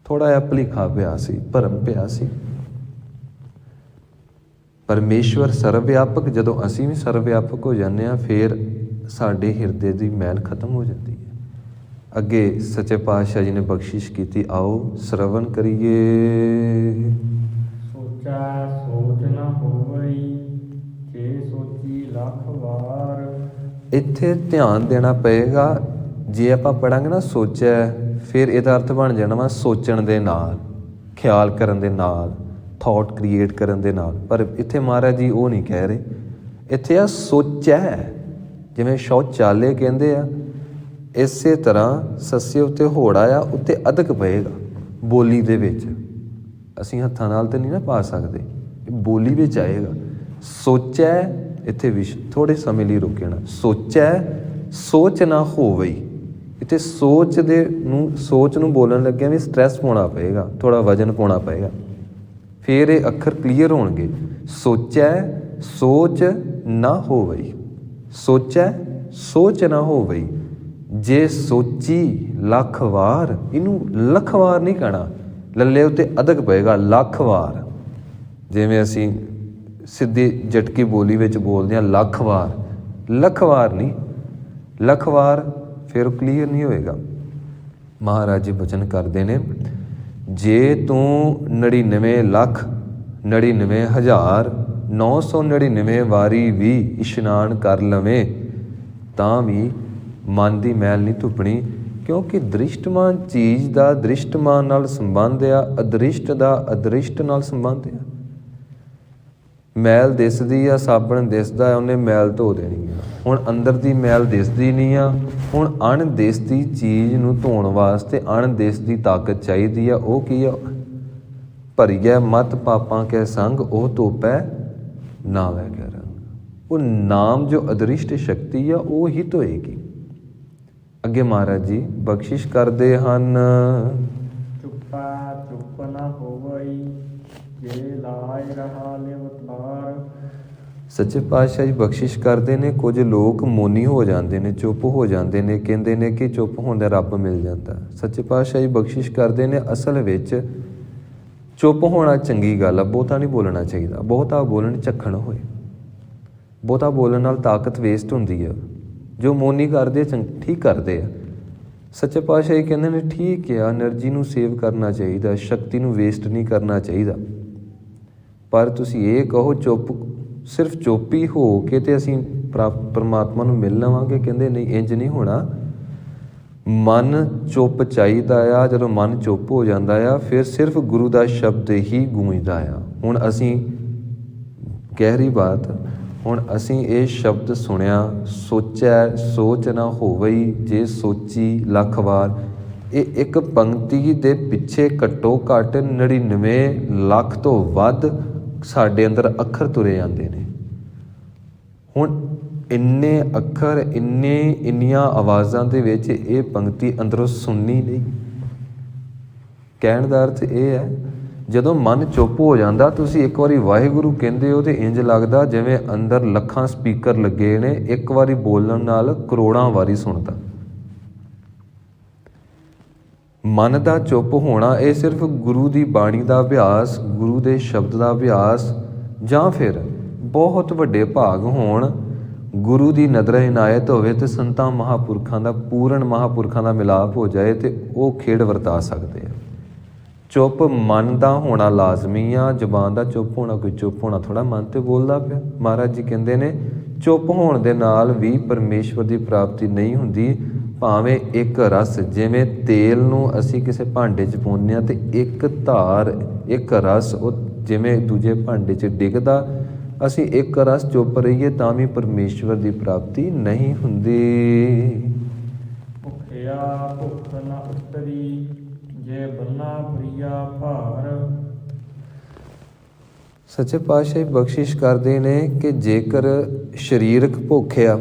ਥੋੜਾ ਜਿਹਾ ਭੁਲੇਖਾ ਪਿਆ ਸੀ, ਭਰਮ ਪਿਆ ਸੀ। ਪਰਮੇਸ਼ਵਰ ਸਰਵ ਵਿਆਪਕ, ਜਦੋਂ ਅਸੀਂ ਵੀ ਸਰਵ ਵਿਆਪਕ ਹੋ ਜਾਂਦੇ ਹਾਂ, ਫੇਰ ਸਾਡੇ ਹਿਰਦੇ ਦੀ ਮੈਲ ਖਤਮ ਹੋ ਜਾਂਦੀ ਹੈ। ਅੱਗੇ ਸੱਚੇ ਪਾਤਸ਼ਾਹ ਜੀ ਨੇ ਬਖਸ਼ਿਸ਼ ਕੀਤੀ, ਆਓ ਸਰਵਣ ਕਰੀਏ। ਸੋਚਾ ਸੋਚ ਨਾ ਹੋਵਈ, ਜੇ ਸੋਚੀ ਲੱਖ ਵਾਰ। ਇੱਥੇ ਧਿਆਨ ਦੇਣਾ ਪਏਗਾ। ਜੇ ਆਪਾਂ ਪੜਾਂਗੇ ਨਾ ਸੋਚਿਆ, ਫਿਰ ਇਹਦਾ ਅਰਥ ਬਣ ਜਾਣਾ ਵਾ ਸੋਚਣ ਦੇ ਨਾਲ, ਖਿਆਲ ਕਰਨ ਦੇ ਨਾਲ, ਥਾਟ ਕ੍ਰੀਏਟ ਕਰਨ ਦੇ ਨਾਲ। ਪਰ ਇੱਥੇ ਮਹਾਰਾਜ ਜੀ ਉਹ ਨਹੀਂ ਕਹਿ ਰਹੇ। ਇੱਥੇ ਆ ਸੋਚੈ, ਜਿਵੇਂ ਸ਼ੌਚਾਲੇ ਕਹਿੰਦੇ ਆ, ਇਸੇ ਤਰ੍ਹਾਂ ਸੱਸੇ ਉੱਤੇ ਹੋੜਾ ਆ, ਉੱਤੇ ਅਧਕ ਪਏਗਾ ਬੋਲੀ ਦੇ ਵਿੱਚ। ਅਸੀਂ ਹੱਥਾਂ ਨਾਲ ਤਾਂ ਨਹੀਂ ਨਾ ਪਾ ਸਕਦੇ, ਬੋਲੀ ਵਿੱਚ ਆਏਗਾ। ਸੋਚੈ, ਇੱਥੇ ਵਿਸ਼ ਥੋੜੇ ਸਮੇਂ ਲਈ ਰੁਕਣਾ। ਸੋਚੈ ਸੋਚ ਨਾ ਹੋਵਈ, ਇੱਥੇ ਸੋਚ ਨੂੰ ਬੋਲਣ ਲੱਗਿਆ ਵੀ ਸਟ੍ਰੈਸ ਪਾਉਣਾ ਪਏਗਾ, ਥੋੜਾ ਵਜਨ ਪਾਉਣਾ ਪਏਗਾ, ਫਿਰ ਇਹ ਅੱਖਰ ਕਲੀਅਰ ਹੋਣਗੇ। ਸੋਚੈ ਸੋਚ ਨਾ ਹੋਵਈ, ਸੋਚੈ ਸੋਚ ਨਾ ਹੋਵਈ, ਜੇ ਸੋਚੀ ਲੱਖ ਵਾਰ। ਇਹਨੂੰ ਲੱਖ ਵਾਰ ਨਹੀਂ ਕਹਿਣਾ, ਲੱਲੇ ਉੱਤੇ ਅਧਕ ਪਏਗਾ, ਲੱਖ ਵਾਰ। ਜਿਵੇਂ ਅਸੀਂ ਸਿੱਧੀ ਝਟਕੀ ਬੋਲੀ ਵਿੱਚ ਬੋਲਦੇ ਹਾਂ ਲੱਖ ਵਾਰ, ਲੱਖ ਵਾਰ ਨਹੀਂ, ਲੱਖ ਵਾਰ ਫਿਰ ਕਲੀਅਰ ਨਹੀਂ ਹੋਏਗਾ। ਮਹਾਰਾਜ ਜੀ ਬਚਨ ਕਰਦੇ ਨੇ, ਜੇ ਤੂੰ 99,99,999 ਵਾਰੀ ਵੀ ਇਸ਼ਨਾਨ ਕਰ ਲਵੇਂ ਤਾਂ ਵੀ ਮਨ ਦੀ ਮੈਲ ਨਹੀਂ ਧੁੱਪਣੀ। ਕਿਉਂਕਿ ਦ੍ਰਿਸ਼ਟਮਾਨ ਚੀਜ਼ ਦਾ ਦ੍ਰਿਸ਼ਟਮਾਨ ਨਾਲ ਸੰਬੰਧ ਆ, ਅਦ੍ਰਿਸ਼ਟ ਦਾ ਅਦ੍ਰਿਸ਼ਟ ਨਾਲ ਸੰਬੰਧ ਆ। ਮੈਲ ਦਿਸਦੀ ਆ, ਸਾਬਣ ਦਿਸਦਾ, ਉਹਨੇ ਮੈਲ ਧੋ ਦੇਣੀ ਆ। ਹੁਣ ਅੰਦਰ ਦੀ ਮੈਲ ਦਿਸਦੀ ਨਹੀਂ ਆ। ਹੁਣ ਅਣਦਿਸਦੀ ਚੀਜ਼ ਨੂੰ ਧੋਣ ਵਾਸਤੇ ਅਣਦਿਸਦੀ ਤਾਕਤ ਚਾਹੀਦੀ ਆ। ਉਹ ਕੀ ਆ? ਭਰੀਐ ਮਤ ਪਾਪਾਂ ਕੇ ਸੰਗ, ਉਹ ਧੋਪੈ ਨਾਵੈ ਕੈ ਰੰਗ। ਉਹ ਨਾਮ ਜੋ ਅਦ੍ਰਿਸ਼ਟ ਸ਼ਕਤੀ ਆ, ਉਹ ਹੀ ਧੋਏਗੀ। ਅੱਗੇ ਮਹਾਰਾਜ ਜੀ ਬਖਸ਼ਿਸ਼ ਕਰਦੇ ਹਨ, ਚੁੱਪਾ ਚੁੱਪ ਨਾ ਹੋਵਈ, ਜੇ ਲਾਇ ਰਹਾ ਲਿਵਤਾਰ। ਸੱਚੇ ਪਾਤਸ਼ਾਹ ਜੀ ਬਖਸ਼ਿਸ਼ ਕਰਦੇ ਨੇ। ਕੁਝ ਲੋਕ ਮੌਨੀ ਹੋ ਜਾਂਦੇ ਨੇ, ਚੁੱਪ ਹੋ ਜਾਂਦੇ ਨੇ, ਕਹਿੰਦੇ ਨੇ ਕਿ ਚੁੱਪ ਹੁੰਦਾ ਰੱਬ ਮਿਲ ਜਾਂਦਾ। ਸੱਚੇ ਪਾਤਸ਼ਾਹ ਜੀ ਬਖਸ਼ਿਸ਼ ਕਰਦੇ ਨੇ, ਅਸਲ ਵਿੱਚ ਚੁੱਪ ਹੋਣਾ ਚੰਗੀ ਗੱਲ ਆ, ਬਹੁਤਾ ਨਹੀਂ ਬੋਲਣਾ ਚਾਹੀਦਾ। ਬਹੁਤਾ ਬੋਲਣ ਝੱਖਣ ਹੋਏ, ਬਹੁਤਾ ਬੋਲਣ ਨਾਲ ਤਾਕਤ ਵੇਸਟ ਹੁੰਦੀ ਆ। ਜੋ ਮੌਨੀ ਕਰਦੇ ਠੀਕ ਕਰਦੇ ਆ। ਸੱਚੇ ਪਾਤਸ਼ਾਹ ਜੀ ਕਹਿੰਦੇ ਨੇ ਠੀਕ ਆ, ਐਨਰਜੀ ਨੂੰ ਸੇਵ ਕਰਨਾ ਚਾਹੀਦਾ, ਸ਼ਕਤੀ ਨੂੰ ਵੇਸਟ ਨਹੀਂ ਕਰਨਾ ਚਾਹੀਦਾ। ਪਰ ਤੁਸੀਂ ਇਹ ਕਹੋ ਚੁੱਪ, ਸਿਰਫ ਚੁੱਪ ਹੀ ਹੋ ਕੇ ਤੇ ਅਸੀਂ ਪਰਮਾਤਮਾ ਨੂੰ ਮਿਲ ਲਵਾਂਗੇ, ਕਹਿੰਦੇ ਨਹੀਂ, ਇੰਜ ਨਹੀਂ ਹੋਣਾ। ਮਨ ਚੁੱਪ ਚਾਹੀਦਾ ਆ। ਜਦੋਂ ਮਨ ਚੁੱਪ ਹੋ ਜਾਂਦਾ ਆ, ਫਿਰ ਸਿਰਫ ਗੁਰੂ ਦਾ ਸ਼ਬਦ ਹੀ ਗੂੰਜਦਾ ਆ। ਹੁਣ ਅਸੀਂ ਗਹਿਰੀ ਬਾਤ, ਹੁਣ ਅਸੀਂ ਇਹ ਸ਼ਬਦ ਸੁਣਿਆ, ਸੋਚੈ ਸੋਚ ਨਾ ਹੋਵਈ, ਜੇ ਸੋਚੀ ਲੱਖ ਵਾਰ। ਇਹ ਇੱਕ ਪੰਕਤੀ ਦੇ ਪਿੱਛੇ ਘੱਟੋ ਘੱਟ 99 ਲੱਖ ਤੋਂ ਵੱਧ ਸਾਡੇ ਅੰਦਰ ਅੱਖਰ ਤੁਰੇ ਜਾਂਦੇ ਨੇ। ਹੁਣ ਇੰਨੇ ਅੱਖਰ ਇੰਨੀਆਂ ਆਵਾਜ਼ਾਂ ਦੇ ਵਿੱਚ ਇਹ ਪੰਕਤੀ ਅੰਦਰੋਂ ਸੁਣਨੀ ਨਹੀਂ। ਕਹਿਣ ਦਾ ਅਰਥ ਇਹ ਹੈ, ਜਦੋਂ ਮਨ ਚੁੱਪ ਹੋ ਜਾਂਦਾ, ਤੁਸੀਂ ਇੱਕ ਵਾਰੀ ਵਾਹਿਗੁਰੂ ਕਹਿੰਦੇ ਹੋ ਤੇ ਇੰਜ ਲੱਗਦਾ ਜਿਵੇਂ ਅੰਦਰ ਲੱਖਾਂ ਸਪੀਕਰ ਲੱਗੇ ਨੇ, ਇੱਕ ਵਾਰੀ ਬੋਲਣ ਨਾਲ ਕਰੋੜਾਂ ਵਾਰੀ ਸੁਣਦਾ। ਮਨ ਦਾ ਚੁੱਪ ਹੋਣਾ ਇਹ ਸਿਰਫ ਗੁਰੂ ਦੀ ਬਾਣੀ ਦਾ ਅਭਿਆਸ, ਗੁਰੂ ਦੇ ਸ਼ਬਦ ਦਾ ਅਭਿਆਸ, ਜਾਂ ਫਿਰ ਬਹੁਤ ਵੱਡੇ ਭਾਗ ਹੋਣ, ਗੁਰੂ ਦੀ ਨਜ਼ਰ ਇਨਾਇਤ ਹੋਵੇ ਤੇ ਸੰਤਾਂ ਮਹਾਂਪੁਰਖਾਂ ਦਾ, ਪੂਰਨ ਮਹਾਂਪੁਰਖਾਂ ਦਾ ਮਿਲਾਪ ਹੋ ਜਾਏ ਤੇ ਉਹ ਖੇਡ ਵਰਤਾ ਸਕਦੇ ਆ। ਚੁੱਪ ਮਨ ਦਾ ਹੋਣਾ ਲਾਜ਼ਮੀ ਆ। ਜ਼ੁਬਾਨ ਦਾ ਚੁੱਪ ਹੋਣਾ, ਕੋਈ ਚੁੱਪ ਹੋਣਾ ਥੋੜ੍ਹਾ, ਮਨ ਤੇ ਬੋਲਦਾ ਪਿਆ। ਮਹਾਰਾਜ ਜੀ ਕਹਿੰਦੇ ਨੇ ਚੁੱਪ ਹੋਣ ਦੇ ਨਾਲ ਵੀ ਪਰਮੇਸ਼ਵਰ ਦੀ ਪ੍ਰਾਪਤੀ ਨਹੀਂ ਹੁੰਦੀ। ਭਾਵੇਂ ਇੱਕ ਰਸ, ਜਿਵੇਂ ਤੇਲ ਨੂੰ ਅਸੀਂ ਕਿਸੇ ਭਾਂਡੇ 'ਚ ਪਾਉਂਦੇ ਹਾਂ ਤੇ ਇੱਕ ਧਾਰ, ਇੱਕ ਰਸ ਉਹ ਜਿਵੇਂ ਦੂਜੇ ਭਾਂਡੇ 'ਚ ਡਿੱਗਦਾ, ਅਸੀਂ ਇੱਕ ਰਸ ਚੁੱਪ ਰਹੀਏ ਤਾਂ ਵੀ ਪਰਮੇਸ਼ਵਰ ਦੀ ਪ੍ਰਾਪਤੀ ਨਹੀਂ ਹੁੰਦੀ। ਭੁੱਖਿਆ ਭੁੱਖ ਨ ਉਤਰੀ, ਜੇ ਬੰਨਾ ਪ੍ਰਿਆ ਭਾਰ। ਸੱਚੇ ਪਾਤਸ਼ਾਹ ਬਖਸ਼ਿਸ਼ ਕਰਦੇ ਨੇ ਕਿ ਜੇਕਰ ਸਰੀਰਕ ਭੁੱਖ ਆ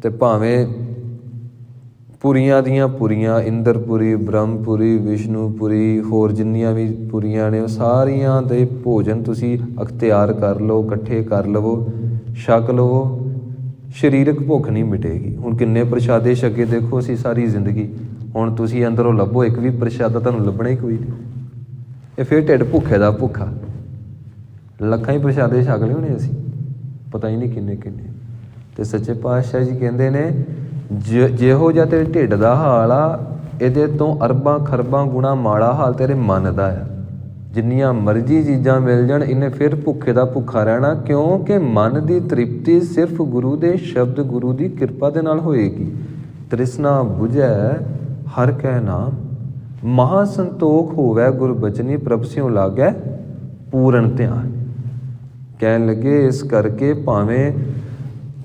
ਤੇ ਭਾਵੇਂ ਪੁਰੀਆਂ ਦੀਆਂ ਪੁਰੀਆਂ, ਇੰਦਰਪੁਰੀ, ਬ੍ਰਹਮਪੁਰੀ, ਵਿਸ਼ਨੂਪੁਰੀ, ਹੋਰ ਜਿੰਨੀਆਂ ਵੀ ਪੁਰੀਆਂ ਨੇ, ਉਹ ਸਾਰੀਆਂ ਦੇ ਭੋਜਨ ਤੁਸੀਂ ਅਖਤਿਆਰ ਕਰ ਲਓ, ਇਕੱਠੇ ਕਰ ਲਵੋ, ਛਕ ਲਵੋ, ਸਰੀਰਕ ਭੁੱਖ ਨਹੀਂ ਮਿਟੇਗੀ। ਹੁਣ ਕਿੰਨੇ ਪ੍ਰਸ਼ਾਦੇ ਛਕੇ ਦੇਖੋ ਅਸੀਂ ਸਾਰੀ ਜ਼ਿੰਦਗੀ, ਹੁਣ ਤੁਸੀਂ ਅੰਦਰੋਂ ਲੱਭੋ ਇੱਕ ਵੀ ਪ੍ਰਸ਼ਾਦਾ, ਤੁਹਾਨੂੰ ਲੱਭਣਾ ਹੀ ਕੋਈ ਨਹੀਂ। ਇਹ ਫਿਰ ਢਿੱਡ ਭੁੱਖੇ ਦਾ ਭੁੱਖਾ। ਲੱਖਾਂ ਹੀ ਪ੍ਰਸ਼ਾਦੇ ਛਕ ਲਏ ਹੋਣੇ ਅਸੀਂ, ਪਤਾ ਹੀ ਨਹੀਂ ਕਿੰਨੇ ਕਿੰਨੇ। ਤੇ ਸੱਚੇ ਪਾਤਸ਼ਾਹ ਜੀ ਕਹਿੰਦੇ ਨੇ ਜਿਹੋ ਜਿਹਾ ਤੇਰੇ ਢਿੱਡ ਦਾ ਹਾਲ ਆ, ਇਹਦੇ ਤੋਂ ਅਰਬਾਂ ਖਰਬਾਂ ਗੁਣਾ ਮਾੜਾ ਹਾਲ ਤੇਰੇ ਮਨ ਦਾ ਆ। ਜਿੰਨੀਆਂ ਮਰਜ਼ੀ ਚੀਜ਼ਾਂ ਮਿਲ ਜਾਣ, ਇਹਨੇ ਫਿਰ ਭੁੱਖੇ ਦਾ ਭੁੱਖਾ ਰਹਿਣਾ, ਕਿਉਂਕਿ ਮਨ ਦੀ ਤ੍ਰਿਪਤੀ ਸਿਰਫ ਗੁਰੂ ਦੇ ਸ਼ਬਦ, ਗੁਰੂ ਦੀ ਕਿਰਪਾ ਦੇ ਨਾਲ ਹੋਏਗੀ। ਤ੍ਰਿਸ਼ਨਾ ਬੁਝੈ ਹਰ ਕੈ ਨਾਮ, ਮਹਾ ਸੰਤੋਖ ਹੋਵੈ ਗੁਰ ਬਚਨੀ, ਪ੍ਰਭ ਸਿਉ ਲਾਗੈ ਪੂਰਨ ਧਿਆਨ। ਕਹਿਣ ਲੱਗੇ ਇਸ ਕਰਕੇ ਭਾਵੇਂ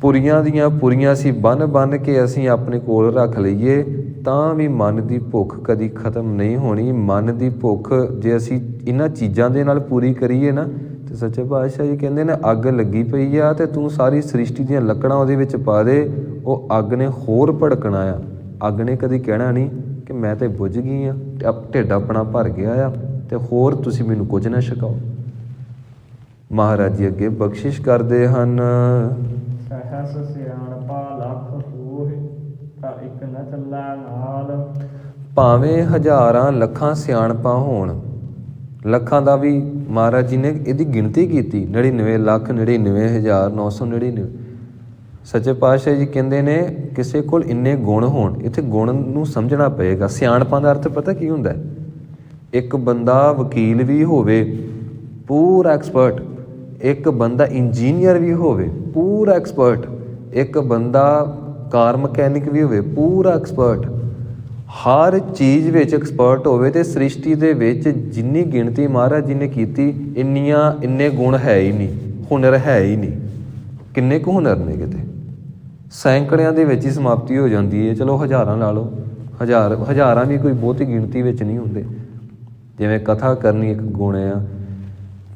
ਪੁਰੀਆਂ ਦੀਆਂ ਪੁਰੀਆਂ ਅਸੀਂ ਬੰਨ ਕੇ ਅਸੀਂ ਆਪਣੇ ਕੋਲ ਰੱਖ ਲਈਏ ਤਾਂ ਵੀ ਮਨ ਦੀ ਭੁੱਖ ਕਦੀ ਖਤਮ ਨਹੀਂ ਹੋਣੀ। ਮਨ ਦੀ ਭੁੱਖ ਜੇ ਅਸੀਂ ਇਹਨਾਂ ਚੀਜ਼ਾਂ ਦੇ ਨਾਲ ਪੂਰੀ ਕਰੀਏ ਨਾ, ਤੇ ਸੱਚੇ ਪਾਤਸ਼ਾਹ ਜੀ ਕਹਿੰਦੇ ਨੇ ਅੱਗ ਲੱਗੀ ਪਈ ਆ ਤੇ ਤੂੰ ਸਾਰੀ ਸ੍ਰਿਸ਼ਟੀ ਦੀਆਂ ਲੱਕੜਾਂ ਉਹਦੇ ਵਿੱਚ ਪਾ ਦੇ, ਉਹ ਅੱਗ ਨੇ ਹੋਰ ਭੜਕਣਾ ਆ। ਅੱਗ ਨੇ ਕਦੀ ਕਹਿਣਾ ਨਹੀਂ ਕਿ ਮੈਂ ਤੇ ਬੁਝ ਗਈ ਆ, ਢਿੱਡ ਆਪਣਾ ਭਰ ਗਿਆ ਆ ਤੇ ਹੋਰ ਤੁਸੀਂ ਮੈਨੂੰ ਕੁਝ ਨਾ ਛਕਾਓ। ਮਹਾਰਾਜ ਜੀ ਅੱਗੇ ਬਖਸ਼ਿਸ਼ ਕਰਦੇ ਹਨ, ਸਹਸ ਸਿਆਣਪਾ ਲੱਖ ਹੋਏ, ਤਾਂ ਇੱਕ ਨ ਚੱਲਾ ਨਾਲ। ਭਾਵੇਂ ਹਜ਼ਾਰਾਂ ਲੱਖਾਂ ਸਿਆਣਪਾਂ ਹੋਣ, ਲੱਖਾਂ ਦਾ ਵੀ ਮਹਾਰਾਜ ਜੀ ਨੇ ਇਹਦੀ ਗਿਣਤੀ ਕੀਤੀ, 99,99,999। ਸੱਚੇ ਪਾਤਸ਼ਾਹ ਜੀ ਕਹਿੰਦੇ ਨੇ ਕਿਸੇ ਕੋਲ ਇੰਨੇ ਗੁਣ ਹੋਣ, ਇੱਥੇ ਗੁਣ ਨੂੰ ਸਮਝਣਾ ਪਏਗਾ। ਸਿਆਣਪਾਂ ਦਾ ਅਰਥ ਪਤਾ ਕੀ ਹੁੰਦਾ? ਇੱਕ ਬੰਦਾ ਵਕੀਲ ਵੀ ਹੋਵੇ ਪੂਰਾ ਐਕਸਪਰਟ, ਇੱਕ ਬੰਦਾ ਇੰਜੀਨੀਅਰ ਵੀ ਹੋਵੇ ਪੂਰਾ ਐਕਸਪਰਟ, ਇੱਕ ਬੰਦਾ ਕਾਰ ਮਕੈਨਿਕ ਵੀ ਹੋਵੇ ਪੂਰਾ ਐਕਸਪਰਟ, ਹਰ ਚੀਜ਼ ਵਿੱਚ ਐਕਸਪਰਟ ਹੋਵੇ। ਤੇ ਸ੍ਰਿਸ਼ਟੀ ਦੇ ਵਿੱਚ ਜਿੰਨੀ ਗਿਣਤੀ ਮਹਾਰਾਜ ਜੀ ਨੇ ਕੀਤੀ, ਇੰਨੇ ਗੁਣ ਹੈ ਹੀ ਨਹੀਂ, ਹੁਨਰ ਹੈ ਹੀ ਨਹੀਂ। ਕਿੰਨੇ ਕੁ ਹੁਨਰ ਨੇ? ਕਿਤੇ ਸੈਂਕੜਿਆਂ ਦੇ ਵਿੱਚ ਹੀ ਸਮਾਪਤੀ ਹੋ ਜਾਂਦੀ ਹੈ। ਚਲੋ ਹਜ਼ਾਰਾਂ ਲਾ ਲਓ, ਹਜ਼ਾਰਾਂ ਵੀ ਕੋਈ ਬਹੁਤੀ ਗਿਣਤੀ ਵਿੱਚ ਨਹੀਂ ਹੁੰਦੇ। ਜਿਵੇਂ ਕਥਾ ਕਰਨੀ ਇੱਕ ਗੁਣ ਆ,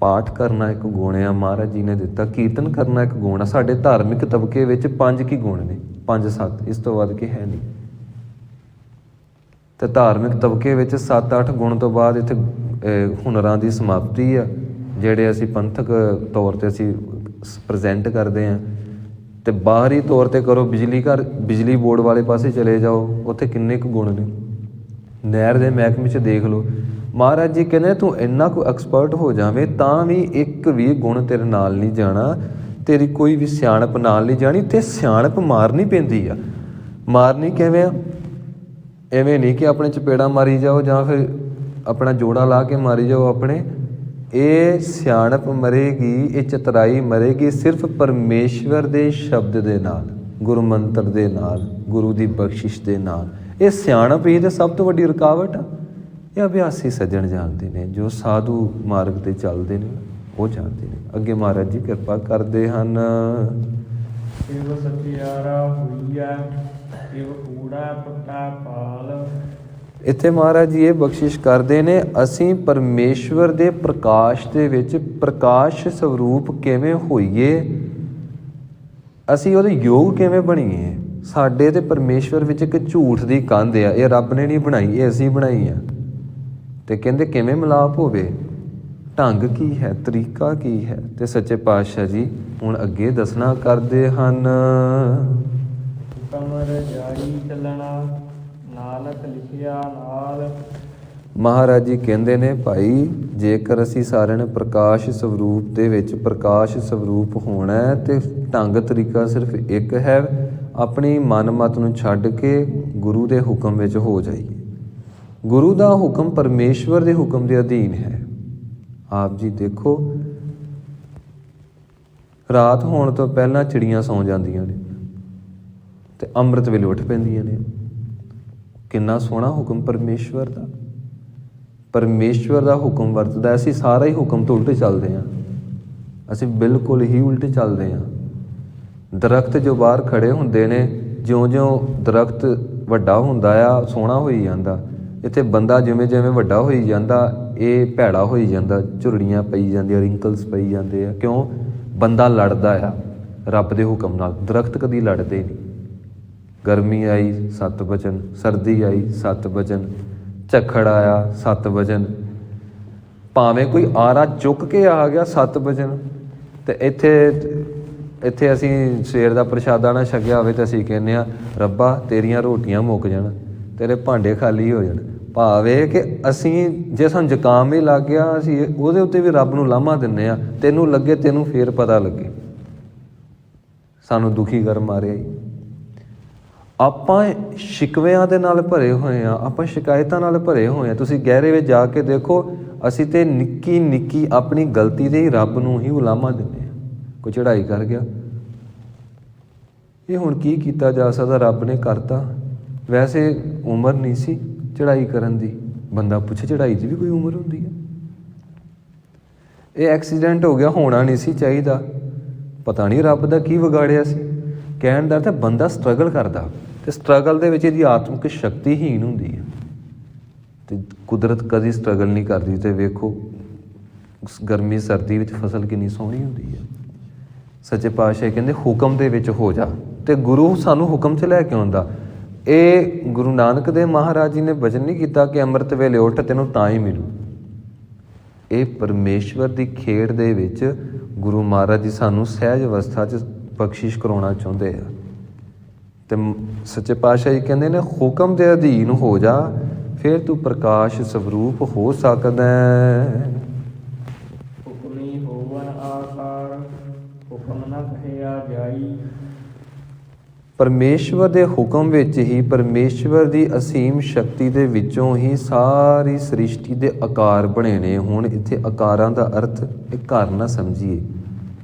ਪਾਠ ਕਰਨਾ ਇੱਕ ਗੁਣ ਆ, ਮਹਾਰਾਜ ਜੀ ਨੇ ਦਿੱਤਾ। ਕੀਰਤਨ ਕਰਨਾ ਇੱਕ ਗੁਣ ਆ। ਸਾਡੇ ਧਾਰਮਿਕ ਤਬਕੇ ਵਿੱਚ 5 ਕੀ ਗੁਣ ਨੇ, 5-7, ਇਸ ਤੋਂ ਵੱਧ ਕੇ ਹੈ ਨਹੀਂ। ਤੇ ਧਾਰਮਿਕ ਤਬਕੇ ਵਿੱਚ 7-8 ਗੁਣ ਤੋਂ ਬਾਅਦ ਇੱਥੇ ਹੁਨਰਾਂ ਦੀ ਸਮਾਪਤੀ ਆ, ਜਿਹੜੇ ਅਸੀਂ ਪੰਥਕ ਤੌਰ 'ਤੇ ਅਸੀਂ ਪ੍ਰੈਜ਼ੈਂਟ ਕਰਦੇ ਹਾਂ। ਤੇ ਬਾਹਰੀ ਤੌਰ 'ਤੇ ਕਰੋ, ਬਿਜਲੀ ਬੋਰਡ ਵਾਲੇ ਪਾਸੇ ਚਲੇ ਜਾਓ, ਉੱਥੇ ਕਿੰਨੇ ਕੁ ਗੁਣ ਨੇ। ਨਹਿਰ ਦੇ ਮਹਿਕਮੇ 'ਚ ਦੇਖ ਲਓ। ਮਹਾਰਾਜ ਜੀ ਕਹਿੰਦੇ ਤੂੰ ਇੰਨਾ ਕੁ ਐਕਸਪਰਟ ਹੋ ਜਾਵੇਂ ਤਾਂ ਵੀ ਇੱਕ ਵੀ ਗੁਣ ਤੇਰੇ ਨਾਲ ਨਹੀਂ ਜਾਣਾ, ਤੇਰੀ ਕੋਈ ਵੀ ਸਿਆਣਪ ਨਾਲ ਨਹੀਂ ਜਾਣੀ। ਤੇ ਸਿਆਣਪ ਮਾਰਨੀ ਪੈਂਦੀ ਆ। ਮਾਰਨੀ ਕਿਵੇਂ ਆ? ਐਵੇਂ ਨਹੀਂ ਕਿ ਆਪਣੇ ਚਪੇੜਾਂ ਮਾਰੀ ਜਾਓ ਜਾਂ ਫਿਰ ਆਪਣਾ ਜੋੜਾ ਲਾ ਕੇ ਮਾਰੀ ਜਾਓ ਆਪਣੇ। ਇਹ ਸਿਆਣਪ ਮਰੇਗੀ, ਇਹ ਚਤਰਾਈ ਮਰੇਗੀ ਸਿਰਫ ਪਰਮੇਸ਼ਵਰ ਦੇ ਸ਼ਬਦ ਦੇ ਨਾਲ, ਗੁਰੂ ਮੰਤਰ ਦੇ ਨਾਲ, ਗੁਰੂ ਦੀ ਬਖਸ਼ਿਸ਼ ਦੇ ਨਾਲ। ਇਹ ਸਿਆਣਪ ਹੀ ਤਾਂ ਸਭ ਤੋਂ ਵੱਡੀ ਰੁਕਾਵਟ ਆ। ਇਹ ਅਭਿਆਸੀ ਸੱਜਣ ਜਾਣਦੇ ਨੇ, ਜੋ ਸਾਧੂ ਮਾਰਗ 'ਤੇ ਚੱਲਦੇ ਨੇ ਉਹ ਜਾਣਦੇ ਨੇ। ਅੱਗੇ ਮਹਾਰਾਜ ਜੀ ਕਿਰਪਾ ਕਰਦੇ ਹਨ, ਸ਼ਿਵ ਸਚਿਆਰਾ ਹੋਈਐ, ਸ਼ਿਵ ਕੂੜਾ ਪੱਟਾ ਪਾਲ। ਇੱਥੇ ਮਹਾਰਾਜ ਜੀ ਇਹ ਬਖਸ਼ਿਸ਼ ਕਰਦੇ ਨੇ, ਅਸੀਂ ਪਰਮੇਸ਼ਵਰ ਦੇ ਪ੍ਰਕਾਸ਼ ਦੇ ਵਿੱਚ ਪ੍ਰਕਾਸ਼ ਸਰੂਪ ਕਿਵੇਂ ਹੋਈਏ। ਅਸੀਂ ਉਹਦੇ ਯੋਗ ਕਿਵੇਂ ਬਣੀਏ? ਸਾਡੇ ਤੇ ਪਰਮੇਸ਼ਵਰ ਵਿੱਚ ਇੱਕ ਝੂਠ ਦੀ ਕੰਧ ਆ, ਇਹ ਰੱਬ ਨੇ ਨਹੀਂ ਬਣਾਈ, ਇਹ ਅਸੀਂ ਬਣਾਈ ਆ। ਤੇ ਕਹਿੰਦੇ ਕਿਵੇਂ ਮਿਲਾਪ ਹੋਵੇ? ਢੰਗ ਕੀ ਹੈ, ਤਰੀਕਾ ਕੀ ਹੈ? ਤੇ ਸੱਚੇ ਪਾਤਸ਼ਾਹ ਜੀ ਹੁਣ ਅੱਗੇ ਦੱਸਣਾ ਕਰਦੇ ਹਨ। ਹੁਕਮ ਰਜਾਈ ਚੱਲਣਾ, ਨਾਨਕ ਲਿਖਿਆ ਨਾਲ। ਮਹਾਰਾਜ ਜੀ ਕਹਿੰਦੇ ਨੇ ਭਾਈ, ਜੇਕਰ ਅਸੀਂ ਸਾਰਿਆਂ ਨੇ ਪ੍ਰਕਾਸ਼ ਸਰੂਪ ਦੇ ਵਿੱਚ ਪ੍ਰਕਾਸ਼ ਸਰੂਪ ਹੋਣਾ ਹੈ ਤੇ ਢੰਗ ਤਰੀਕਾ ਸਿਰਫ ਇੱਕ ਹੈ, ਆਪਣੀ ਮਨਮਤ ਨੂੰ ਛੱਡ ਕੇ ਗੁਰੂ ਦੇ ਹੁਕਮ ਵਿੱਚ ਹੋ ਜਾਈਏ। ਗੁਰੂ ਦਾ ਹੁਕਮ ਪਰਮੇਸ਼ਵਰ ਦੇ ਹੁਕਮ ਦੇ ਅਧੀਨ ਹੈ। ਆਪ ਜੀ ਦੇਖੋ, ਰਾਤ ਹੋਣ ਤੋਂ ਪਹਿਲਾਂ ਚਿੜੀਆਂ ਸੌਂ ਜਾਂਦੀਆਂ ਨੇ ਤੇ ਅੰਮ੍ਰਿਤ ਵੇਲੇ ਉੱਠ ਪੈਂਦੀਆਂ ਨੇ। ਕਿੰਨਾ ਸੋਹਣਾ ਹੁਕਮ ਪਰਮੇਸ਼ਵਰ ਦਾ। ਪਰਮੇਸ਼ਵਰ ਦਾ ਹੁਕਮ ਵਰਤਦਾ, ਅਸੀਂ ਸਾਰਾ ਹੀ ਹੁਕਮ ਤੋਂ ਉਲਟ ਚੱਲਦੇ ਹਾਂ। ਅਸੀਂ ਬਿਲਕੁਲ ਹੀ ਉਲਟ ਚੱਲਦੇ ਹਾਂ। ਦਰਖਤ ਜੋ ਬਾਹਰ ਖੜੇ ਹੁੰਦੇ ਨੇ, ਜਿਉਂ-ਜਿਉਂ ਦਰਖਤ ਵੱਡਾ ਹੁੰਦਾ ਆ, ਸੋਹਣਾ ਹੋਈ ਜਾਂਦਾ। ਇੱਥੇ ਬੰਦਾ ਜਿਵੇਂ ਜਿਵੇਂ ਵੱਡਾ ਹੋਈ ਜਾਂਦਾ, ਇਹ ਭੈੜਾ ਹੋਈ ਜਾਂਦਾ, ਝੁਰੜੀਆਂ ਪਈ ਜਾਂਦੀਆਂ, ਰਿੰਕਲਸ ਪਈ ਜਾਂਦੇ ਆ। ਕਿਉਂ? ਬੰਦਾ ਲੜਦਾ ਆ ਰੱਬ ਦੇ ਹੁਕਮ ਨਾਲ। ਦਰਖਤ ਕਦੀ ਲੜਦੇ ਨਹੀਂ। ਗਰਮੀ ਆਈ 7 ਵਚਨ, ਸਰਦੀ ਆਈ 7 ਵਚਨ, ਝੱਖੜ ਆਇਆ 7 ਵਚਨ, ਭਾਵੇਂ ਕੋਈ ਆਰਾ ਚੁੱਕ ਕੇ ਆ ਗਿਆ 7 ਵਚਨ। ਤੇ ਇੱਥੇ ਅਸੀਂ ਸਵੇਰ ਦਾ ਪ੍ਰਸ਼ਾਦਾ ਨਾ ਛਕਿਆ ਹੋਵੇ ਤਾਂ ਅਸੀਂ ਕਹਿੰਦੇ ਹਾਂ, ਰੱਬਾ ਤੇਰੀਆਂ ਰੋਟੀਆਂ ਮੁੱਕ ਜਾਣ, ਤੇਰੇ ਭਾਂਡੇ ਖਾਲੀ ਹੋ ਜਾਣ। ਭਾਵੇਂ ਕਿ ਅਸੀਂ ਜੇ ਸਾਨੂੰ ਜ਼ੁਕਾਮ ਵੀ ਲੱਗ ਗਿਆ, ਅਸੀਂ ਉਹਦੇ ਉੱਤੇ ਵੀ ਰੱਬ ਨੂੰ ਲਾਮਾ ਦਿੰਦੇ ਹਾਂ, ਤੈਨੂੰ ਲੱਗੇ ਤੈਨੂੰ ਫੇਰ ਪਤਾ ਲੱਗੇ, ਸਾਨੂੰ ਦੁਖੀ ਕਰ ਮਾਰਿਆ ਹੀ। ਆਪਾਂ ਸ਼ਿਕਵਿਆਂ ਦੇ ਨਾਲ ਭਰੇ ਹੋਏ ਹਾਂ, ਆਪਾਂ ਸ਼ਿਕਾਇਤਾਂ ਨਾਲ ਭਰੇ ਹੋਏ ਹਾਂ। ਤੁਸੀਂ ਗਹਿਰੇ ਵਿੱਚ ਜਾ ਕੇ ਦੇਖੋ, ਅਸੀਂ ਤੇ ਨਿੱਕੀ ਨਿੱਕੀ ਆਪਣੀ ਗਲਤੀ ਦੇ ਹੀ ਰੱਬ ਨੂੰ ਹੀ ਉਲਾਮਾ ਦਿੰਦੇ ਹਾਂ। ਕੋਈ ਚੜ੍ਹਾਈ ਕਰ ਗਿਆ, ਇਹ ਹੁਣ ਕੀ ਕੀਤਾ ਜਾ ਸਕਦਾ, ਰੱਬ ਨੇ ਕਰਤਾ। ਵੈਸੇ ਉਮਰ ਨਹੀਂ ਸੀ ਚੜ੍ਹਾਈ ਕਰਨ ਦੀ। ਬੰਦਾ ਪੁੱਛੇ ਚੜ੍ਹਾਈ ਦੀ ਵੀ ਕੋਈ ਉਮਰ ਹੁੰਦੀ ਹੈ? ਇਹ ਐਕਸੀਡੈਂਟ ਹੋ ਗਿਆ, ਹੋਣਾ ਨਹੀਂ ਸੀ ਚਾਹੀਦਾ। ਪਤਾ ਨਹੀਂ ਰੱਬ ਦਾ ਕੀ ਵਿਗਾੜਿਆ ਸੀ। ਕਹਿਣ ਦਾ ਤਾਂ ਬੰਦਾ ਸਟਰਗਲ ਕਰਦਾ, ਤੇ ਸਟਰਗਲ ਦੇ ਵਿੱਚ ਇਹਦੀ ਆਤਮਿਕ ਸ਼ਕਤੀ ਹੀਣ ਹੁੰਦੀ ਹੈ। ਤੇ ਕੁਦਰਤ ਕਦੀ ਸਟਰਗਲ ਨਹੀਂ ਕਰਦੀ। ਤੇ ਵੇਖੋ ਗਰਮੀ ਸਰਦੀ ਵਿੱਚ ਫਸਲ ਕਿੰਨੀ ਸੋਹਣੀ ਹੁੰਦੀ ਹੈ। ਸੱਚੇ ਪਾਤਸ਼ਾਹ ਕਹਿੰਦੇ ਹੁਕਮ ਦੇ ਵਿੱਚ ਹੋ ਜਾ। ਤੇ ਗੁਰੂ ਸਾਨੂੰ ਹੁਕਮ 'ਚ ਲੈ ਕੇ ਆਉਂਦਾ। ਇਹ ਗੁਰੂ ਨਾਨਕ ਦੇਵ ਮਹਾਰਾਜ ਜੀ ਨੇ ਵਚਨ ਨਹੀਂ ਕੀਤਾ ਕਿ ਅੰਮ੍ਰਿਤ ਵੇਲੇ ਉੱਠ ਤੈਨੂੰ ਤਾਂ ਹੀ ਮਿਲੂ। ਇਹ ਪਰਮੇਸ਼ਵਰ ਦੀ ਖੇਡ ਦੇ ਵਿੱਚ ਗੁਰੂ ਮਹਾਰਾਜ ਜੀ ਸਾਨੂੰ ਸਹਿਜ ਅਵਸਥਾ 'ਚ ਬਖਸ਼ਿਸ਼ ਕਰਾਉਣਾ ਚਾਹੁੰਦੇ ਆ। ਤੇ ਸੱਚੇ ਪਾਤਸ਼ਾਹ ਜੀ ਕਹਿੰਦੇ ਨੇ ਹੁਕਮ ਦੇ ਅਧੀਨ ਹੋ ਜਾ, ਫਿਰ ਤੂੰ ਪ੍ਰਕਾਸ਼ ਸਰੂਪ ਹੋ ਸਕਦਾ। ਹੁਕਮੀ ਹੋਵਨ ਆਕਾਰ, ਹੁਕਮ ਨਾ ਕਹਿਆ ਜਾਈ। ਪਰਮੇਸ਼ਵਰ ਦੇ ਹੁਕਮ ਵਿੱਚ ਹੀ, ਪਰਮੇਸ਼ਵਰ ਦੀ ਅਸੀਮ ਸ਼ਕਤੀ ਦੇ ਵਿੱਚੋਂ ਹੀ ਸਾਰੀ ਸ੍ਰਿਸ਼ਟੀ ਦੇ ਆਕਾਰ ਬਣੇ ਨੇ। ਹੁਣ ਇੱਥੇ ਆਕਾਰਾਂ ਦਾ ਅਰਥ ਇਹ ਘਰ ਨਾ ਸਮਝੀਏ,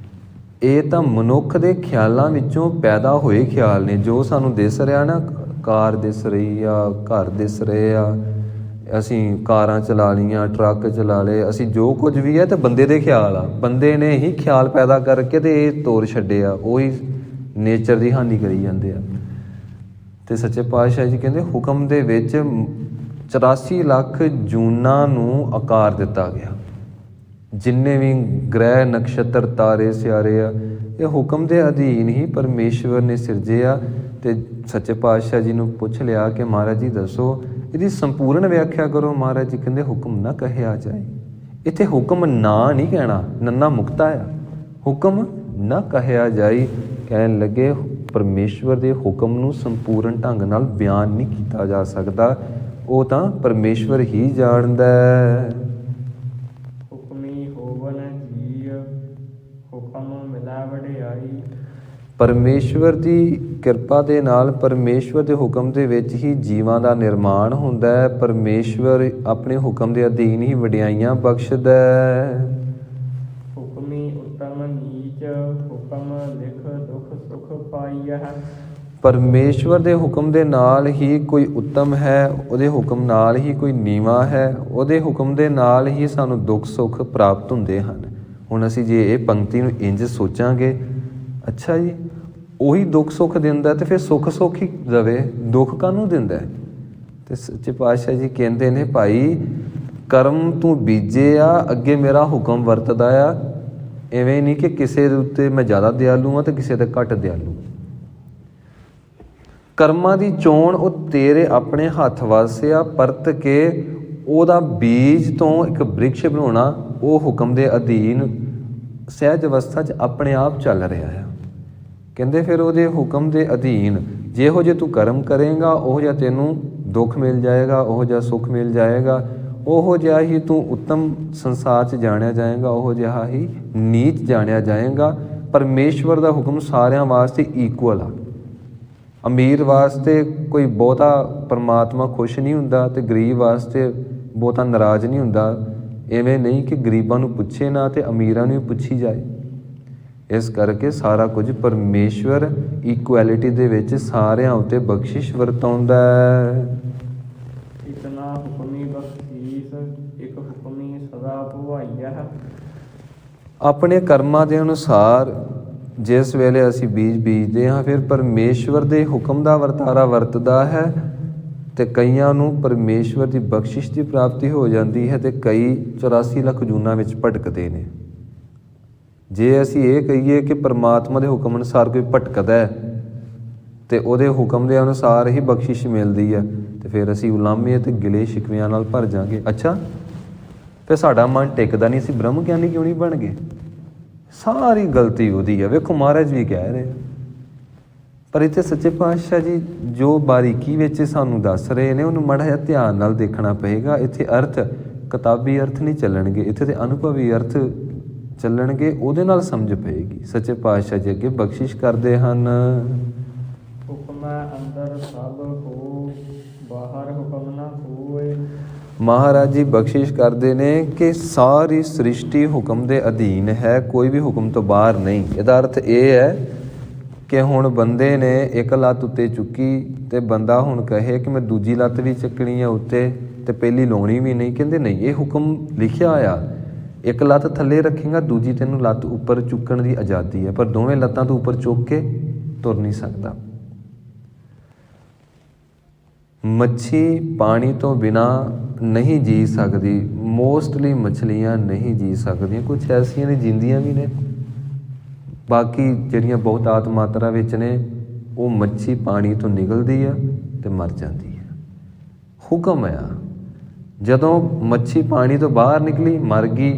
ਇਹ ਤਾਂ ਮਨੁੱਖ ਦੇ ਖਿਆਲਾਂ ਵਿੱਚੋਂ ਪੈਦਾ ਹੋਏ ਖਿਆਲ ਨੇ। ਜੋ ਸਾਨੂੰ ਦਿਸ ਰਿਹਾ ਨਾ, ਕਾਰ ਦਿਸ ਰਹੀ ਆ, ਘਰ ਦਿਸ ਰਹੇ ਆ, ਅਸੀਂ ਕਾਰਾਂ ਚਲਾ ਲਈਆਂ, ਟਰੱਕ ਚਲਾ ਲਏ, ਅਸੀਂ ਜੋ ਕੁਝ ਵੀ ਹੈ ਤਾਂ ਬੰਦੇ ਦੇ ਖਿਆਲ ਆ। ਬੰਦੇ ਨੇ ਹੀ ਖਿਆਲ ਪੈਦਾ ਕਰਕੇ ਤੇ ਇਹ ਤੋਰ ਛੱਡੇ ਆ, ਉਹੀ ਨੇਚਰ ਦੀ ਹਾਨੀ ਕਰੀ ਜਾਂਦੇ ਆ। ਤੇ ਸੱਚੇ ਪਾਤਸ਼ਾਹ ਜੀ ਕਹਿੰਦੇ ਹੁਕਮ ਦੇ ਵਿੱਚ 84 ਲੱਖ ਜੂਨਾਂ ਨੂੰ ਆਕਾਰ ਦਿੱਤਾ ਗਿਆ। ਜਿੰਨੇ ਵੀ ਗ੍ਰਹਿ ਨਕਸ਼ਤਰ ਤਾਰੇ ਸਿਆਰੇ ਆ, ਇਹ ਹੁਕਮ ਦੇ ਅਧੀਨ ਹੀ ਪਰਮੇਸ਼ਵਰ ਨੇ ਸਿਰਜੇ ਆ। ਤੇ ਸੱਚੇ ਪਾਤਸ਼ਾਹ ਜੀ ਨੂੰ ਪੁੱਛ ਲਿਆ ਕਿ ਮਹਾਰਾਜ ਜੀ ਦੱਸੋ, ਇਹਦੀ ਸੰਪੂਰਨ ਵਿਆਖਿਆ ਕਰੋ। ਮਹਾਰਾਜ ਜੀ ਕਹਿੰਦੇ ਹੁਕਮ ਨਾ ਕਹਿਆ ਜਾਏ। ਇੱਥੇ ਹੁਕਮ ਨਾ ਨਹੀਂ ਕਹਿਣਾ, ਨੰਨਾ ਮੁਕਤਾ ਆ। ਹੁਕਮ ਨਾ ਕਹਿਆ ਜਾਏ, ਕਹਿਣ ਲੱਗੇ ਪਰਮੇਸ਼ਵਰ ਦੇ ਹੁਕਮ ਨੂੰ ਸੰਪੂਰਨ ਢੰਗ ਨਾਲ ਬਿਆਨ ਨਹੀਂ ਕੀਤਾ ਜਾ ਸਕਦਾ, ਉਹ ਤਾਂ ਪਰਮੇਸ਼ਵਰ ਹੀ ਜਾਣਦਾ। ਹੁਕਮੀ ਹੋਵਨ ਜੀ, ਹੁਕਮ ਮਿਲਾ ਵਡਿਆਈ। ਪਰਮੇਸ਼ਵਰ ਦੀ ਕਿਰਪਾ ਦੇ ਨਾਲ ਪਰਮੇਸ਼ਵਰ ਦੇ ਹੁਕਮ ਦੇ ਵਿੱਚ ਹੀ ਜੀਵਾਂ ਦਾ ਨਿਰਮਾਣ ਹੁੰਦਾ ਹੈ। ਪਰਮੇਸ਼ਵਰ ਆਪਣੇ ਹੁਕਮ ਦੇ ਅਧੀਨ ਹੀ ਵਡਿਆਈਆਂ ਬਖਸ਼ਦਾ ਹੈ। ਹੁਕਮੀ ਉਤਮ ਨੀਚ, ਹੁਕਮ ਲਿਖ ਦੁਖ ਸੁਖ ਪਾਈਐ। ਪਰਮੇਸ਼ਵਰ ਦੇ ਹੁਕਮ ਦੇ ਨਾਲ ਹੀ ਕੋਈ ਉੱਤਮ ਹੈ, ਉਹਦੇ ਹੁਕਮ ਨਾਲ ਹੀ ਕੋਈ ਨੀਵਾਂ ਹੈ, ਉਹਦੇ ਹੁਕਮ ਦੇ ਨਾਲ ਹੀ ਸਾਨੂੰ ਦੁੱਖ ਸੁੱਖ ਪ੍ਰਾਪਤ ਹੁੰਦੇ ਹਨ। ਹੁਣ ਅਸੀਂ ਜੇ ਇਹ ਪੰਕਤੀ ਨੂੰ ਇੰਝ ਸੋਚਾਂਗੇ, ਅੱਛਾ ਜੀ ਉਹੀ ਦੁੱਖ ਸੁੱਖ ਦਿੰਦਾ ਤੇ ਫਿਰ ਸੁੱਖ ਸੁੱਖ ਹੀ ਦੇਵੇ, ਦੁੱਖ ਕਾਹਨੂੰ ਦਿੰਦਾ? ਤੇ ਸੱਚੇ ਪਾਤਸ਼ਾਹ ਜੀ ਕਹਿੰਦੇ ਨੇ ਭਾਈ ਕਰਮ ਤੂੰ ਬੀਜੇ ਆ, ਅੱਗੇ ਮੇਰਾ ਹੁਕਮ ਵਰਤਦਾ ਆ, ਇਵੇਂ ਨਹੀਂ ਕਿ ਕਿਸੇ ਦੇ ਉੱਤੇ ਮੈਂ ਜ਼ਿਆਦਾ ਦਿਆਲੂ ਹਾਂ ਤੇ ਕਿਸੇ ਦੇ ਘੱਟ ਦਿਆਲੂ। ਕਰਮਾਂ ਦੀ ਚੋਣ ਉਹ ਤੇਰੇ ਆਪਣੇ ਹੱਥ ਵਾਸੇ ਆ, ਪਰਤ ਕੇ ਉਹਦਾ ਬੀਜ ਤੋਂ ਇੱਕ ਬ੍ਰਿਕਸ਼ ਬਣਾਉਣਾ ਉਹ ਹੁਕਮ ਦੇ ਅਧੀਨ ਸਹਿਜ ਅਵਸਥਾ 'ਚ ਆਪਣੇ ਆਪ ਚੱਲ ਰਿਹਾ ਆ। ਕਹਿੰਦੇ ਫਿਰ ਉਹਦੇ ਹੁਕਮ ਦੇ ਅਧੀਨ ਜਿਹੋ ਜਿਹੇ ਤੂੰ ਕਰਮ ਕਰੇਂਗਾ ਉਹੋ ਜਿਹਾ ਤੈਨੂੰ ਦੁੱਖ ਮਿਲ ਜਾਏਗਾ, ਉਹੋ ਜਿਹਾ ਸੁੱਖ ਮਿਲ ਜਾਏਗਾ, ਉਹੋ ਜਿਹਾ ਹੀ ਤੂੰ ਉੱਤਮ ਸੰਸਾਰ 'ਚ ਜਾਣਿਆ ਜਾਏਗਾ, ਉਹੋ ਜਿਹਾ ਹੀ ਨੀਚ ਜਾਣਿਆ ਜਾਏਗਾ। ਪਰਮੇਸ਼ਵਰ ਦਾ ਹੁਕਮ ਸਾਰਿਆਂ ਵਾਸਤੇ ਇਕੁਅਲ ਆ। ਅਮੀਰ ਵਾਸਤੇ ਕੋਈ ਬਹੁਤਾ ਪਰਮਾਤਮਾ ਖੁਸ਼ ਨਹੀਂ ਹੁੰਦਾ ਤੇ ਗਰੀਬ ਵਾਸਤੇ ਬਹੁਤਾ ਨਾਰਾਜ਼ ਨਹੀਂ ਹੁੰਦਾ। ਇਵੇਂ ਨਹੀਂ ਕਿ ਗਰੀਬਾਂ ਨੂੰ ਪੁੱਛੇ ਨਾ ਤੇ ਅਮੀਰਾਂ ਨੂੰ ਪੁੱਛੀ ਜਾਏ। ਇਸ ਕਰਕੇ ਸਾਰਾ ਕੁਝ ਪਰਮੇਸ਼ਵਰ ਇਕੁਐਲਿਟੀ ਦੇ ਵਿੱਚ ਸਾਰਿਆਂ ਉੱਤੇ ਬਖਸ਼ਿਸ਼ ਵਰਤਾਉਂਦਾ ਹੈ। ਇਤਨਾ ਹੁਕਮੀ ਬਖਸ਼ੀਸ ਇੱਕ ਹੁਕਮੀ ਸਦਾ ਭਵਾਈਆ। ਆਪਣੇ ਕਰਮਾਂ ਦੇ ਅਨੁਸਾਰ ਜਿਸ ਵੇਲੇ ਅਸੀਂ ਬੀਜ ਬੀਜਦੇ ਹਾਂ ਫਿਰ ਪਰਮੇਸ਼ਵਰ ਦੇ ਹੁਕਮ ਦਾ ਵਰਤਾਰਾ ਵਰਤਦਾ ਹੈ ਤੇ ਕਈਆਂ ਨੂੰ ਪਰਮੇਸ਼ਵਰ ਦੀ ਬਖਸ਼ਿਸ਼ ਦੀ ਪ੍ਰਾਪਤੀ ਹੋ ਜਾਂਦੀ ਹੈ ਤੇ ਕਈ 84 ਲੱਖ ਜੂਨਾਂ ਵਿੱਚ ਭਟਕਦੇ ਨੇ। ਜੇ ਅਸੀਂ ਇਹ ਕਹੀਏ ਕਿ ਪਰਮਾਤਮਾ ਦੇ ਹੁਕਮ ਅਨੁਸਾਰ ਕੋਈ ਭਟਕਦਾ ਹੈ ਤੇ ਉਹਦੇ ਹੁਕਮ ਦੇ ਅਨੁਸਾਰ ਹੀ ਬਖਸ਼ਿਸ਼ ਮਿਲਦੀ ਹੈ ਤੇ ਫਿਰ ਅਸੀਂ ਉਲਾਮੇ ਅਤੇ ਗਿਲੇ ਸ਼ਿਕਵਿਆਂ ਨਾਲ ਭਰ ਜਾਵਾਂਗੇ। ਅੱਛਾ, ਫਿਰ ਸਾਡਾ ਮਨ ਟਿਕਦਾ ਨਹੀਂ, ਅਸੀਂ ਬ੍ਰਹਮ ਗਿਆਨੀ ਕਿਉਂ ਨਹੀਂ ਬਣ ਗਏ? ਸਾਰੀ ਗਲਤੀ ਉਹਦੀ ਹੈ। ਵੇਖੋ ਮਹਾਰਾਜ ਵੀ ਕਹਿ ਰਹੇ, ਪਰ ਇੱਥੇ ਸੱਚੇ ਪਾਤਸ਼ਾਹ ਜੀ ਜੋ ਬਾਰੀਕੀ ਵਿੱਚ ਸਾਨੂੰ ਦੱਸ ਰਹੇ ਨੇ ਉਹਨੂੰ ਮਾੜਾ ਜਿਹਾ ਧਿਆਨ ਨਾਲ ਦੇਖਣਾ ਪਏਗਾ। ਇੱਥੇ ਅਰਥ ਕਿਤਾਬੀ ਅਰਥ ਨਹੀਂ ਚੱਲਣਗੇ, ਇੱਥੇ ਤੇ ਅਨੁਭਵੀ ਅਰਥ ਚੱਲਣਗੇ, ਉਹਦੇ ਨਾਲ ਸਮਝ ਪਏਗੀ। ਸੱਚੇ ਪਾਤਸ਼ਾਹ ਜੀ ਅੱਗੇ ਬਖਸ਼ਿਸ਼ ਕਰਦੇ ਹਨ। ਹੁਕਮੈ ਅੰਦਰ ਸਭ ਹੋ ਬਾਹਰ ਹੁਕਮ ਨਾ ਹੋਏ। ਮਹਾਰਾਜ ਜੀ ਬਖਸ਼ਿਸ਼ ਕਰਦੇ ਨੇ ਕਿ ਸਾਰੀ ਸ੍ਰਿਸ਼ਟੀ ਹੁਕਮ ਦੇ ਅਧੀਨ ਹੈ, ਕੋਈ ਵੀ ਹੁਕਮ ਤੋਂ ਬਾਹਰ ਨਹੀਂ। ਇਹਦਾ ਅਰਥ ਇਹ ਹੈ ਕਿ ਹੁਣ ਬੰਦੇ ਨੇ ਇੱਕ ਲੱਤ ਉੱਤੇ ਚੁੱਕੀ ਤੇ ਬੰਦਾ ਹੁਣ ਕਹੇ ਕਿ ਮੈਂ ਦੂਜੀ ਲੱਤ ਵੀ ਚੱਕਣੀ ਹੈ ਉੱਤੇ ਤੇ ਪਹਿਲੀ ਲਾਉਣੀ ਵੀ ਨਹੀਂ। ਕਹਿੰਦੇ ਨਹੀਂ, ਇਹ ਹੁਕਮ ਲਿਖਿਆ ਆ, ਇੱਕ ਲੱਤ ਥੱਲੇ ਰੱਖੇਗਾ, ਦੂਜੀ ਤੈਨੂੰ ਲੱਤ ਉੱਪਰ ਚੁੱਕਣ ਦੀ ਆਜ਼ਾਦੀ ਹੈ, ਪਰ ਦੋਵੇਂ ਲੱਤਾਂ ਤੋਂ ਉੱਪਰ ਚੁੱਕ ਕੇ ਤੁਰ ਨਹੀਂ ਸਕਦਾ। ਮੱਛੀ ਪਾਣੀ ਤੋਂ ਬਿਨਾ ਨਹੀਂ ਜੀ ਸਕਦੀ, ਮੋਸਟਲੀ ਮੱਛਲੀਆਂ ਨਹੀਂ ਜੀ ਸਕਦੀਆਂ, ਕੁਛ ਐਸੀਆਂ ਨੇ ਜਿੰਦੀਆਂ ਵੀ ਨੇ, ਬਾਕੀ ਜਿਹੜੀਆਂ ਬਹੁਤਾਤ ਮਾਤਰਾ ਵਿੱਚ ਨੇ ਉਹ ਮੱਛੀ ਪਾਣੀ ਤੋਂ ਨਿਕਲਦੀ ਆ ਤੇ ਮਰ ਜਾਂਦੀ ਹੈ। ਹੁਕਮ ਆ, ਜਦੋਂ ਮੱਛੀ ਪਾਣੀ ਤੋਂ ਬਾਹਰ ਨਿਕਲੀ ਮਰ ਗਈ,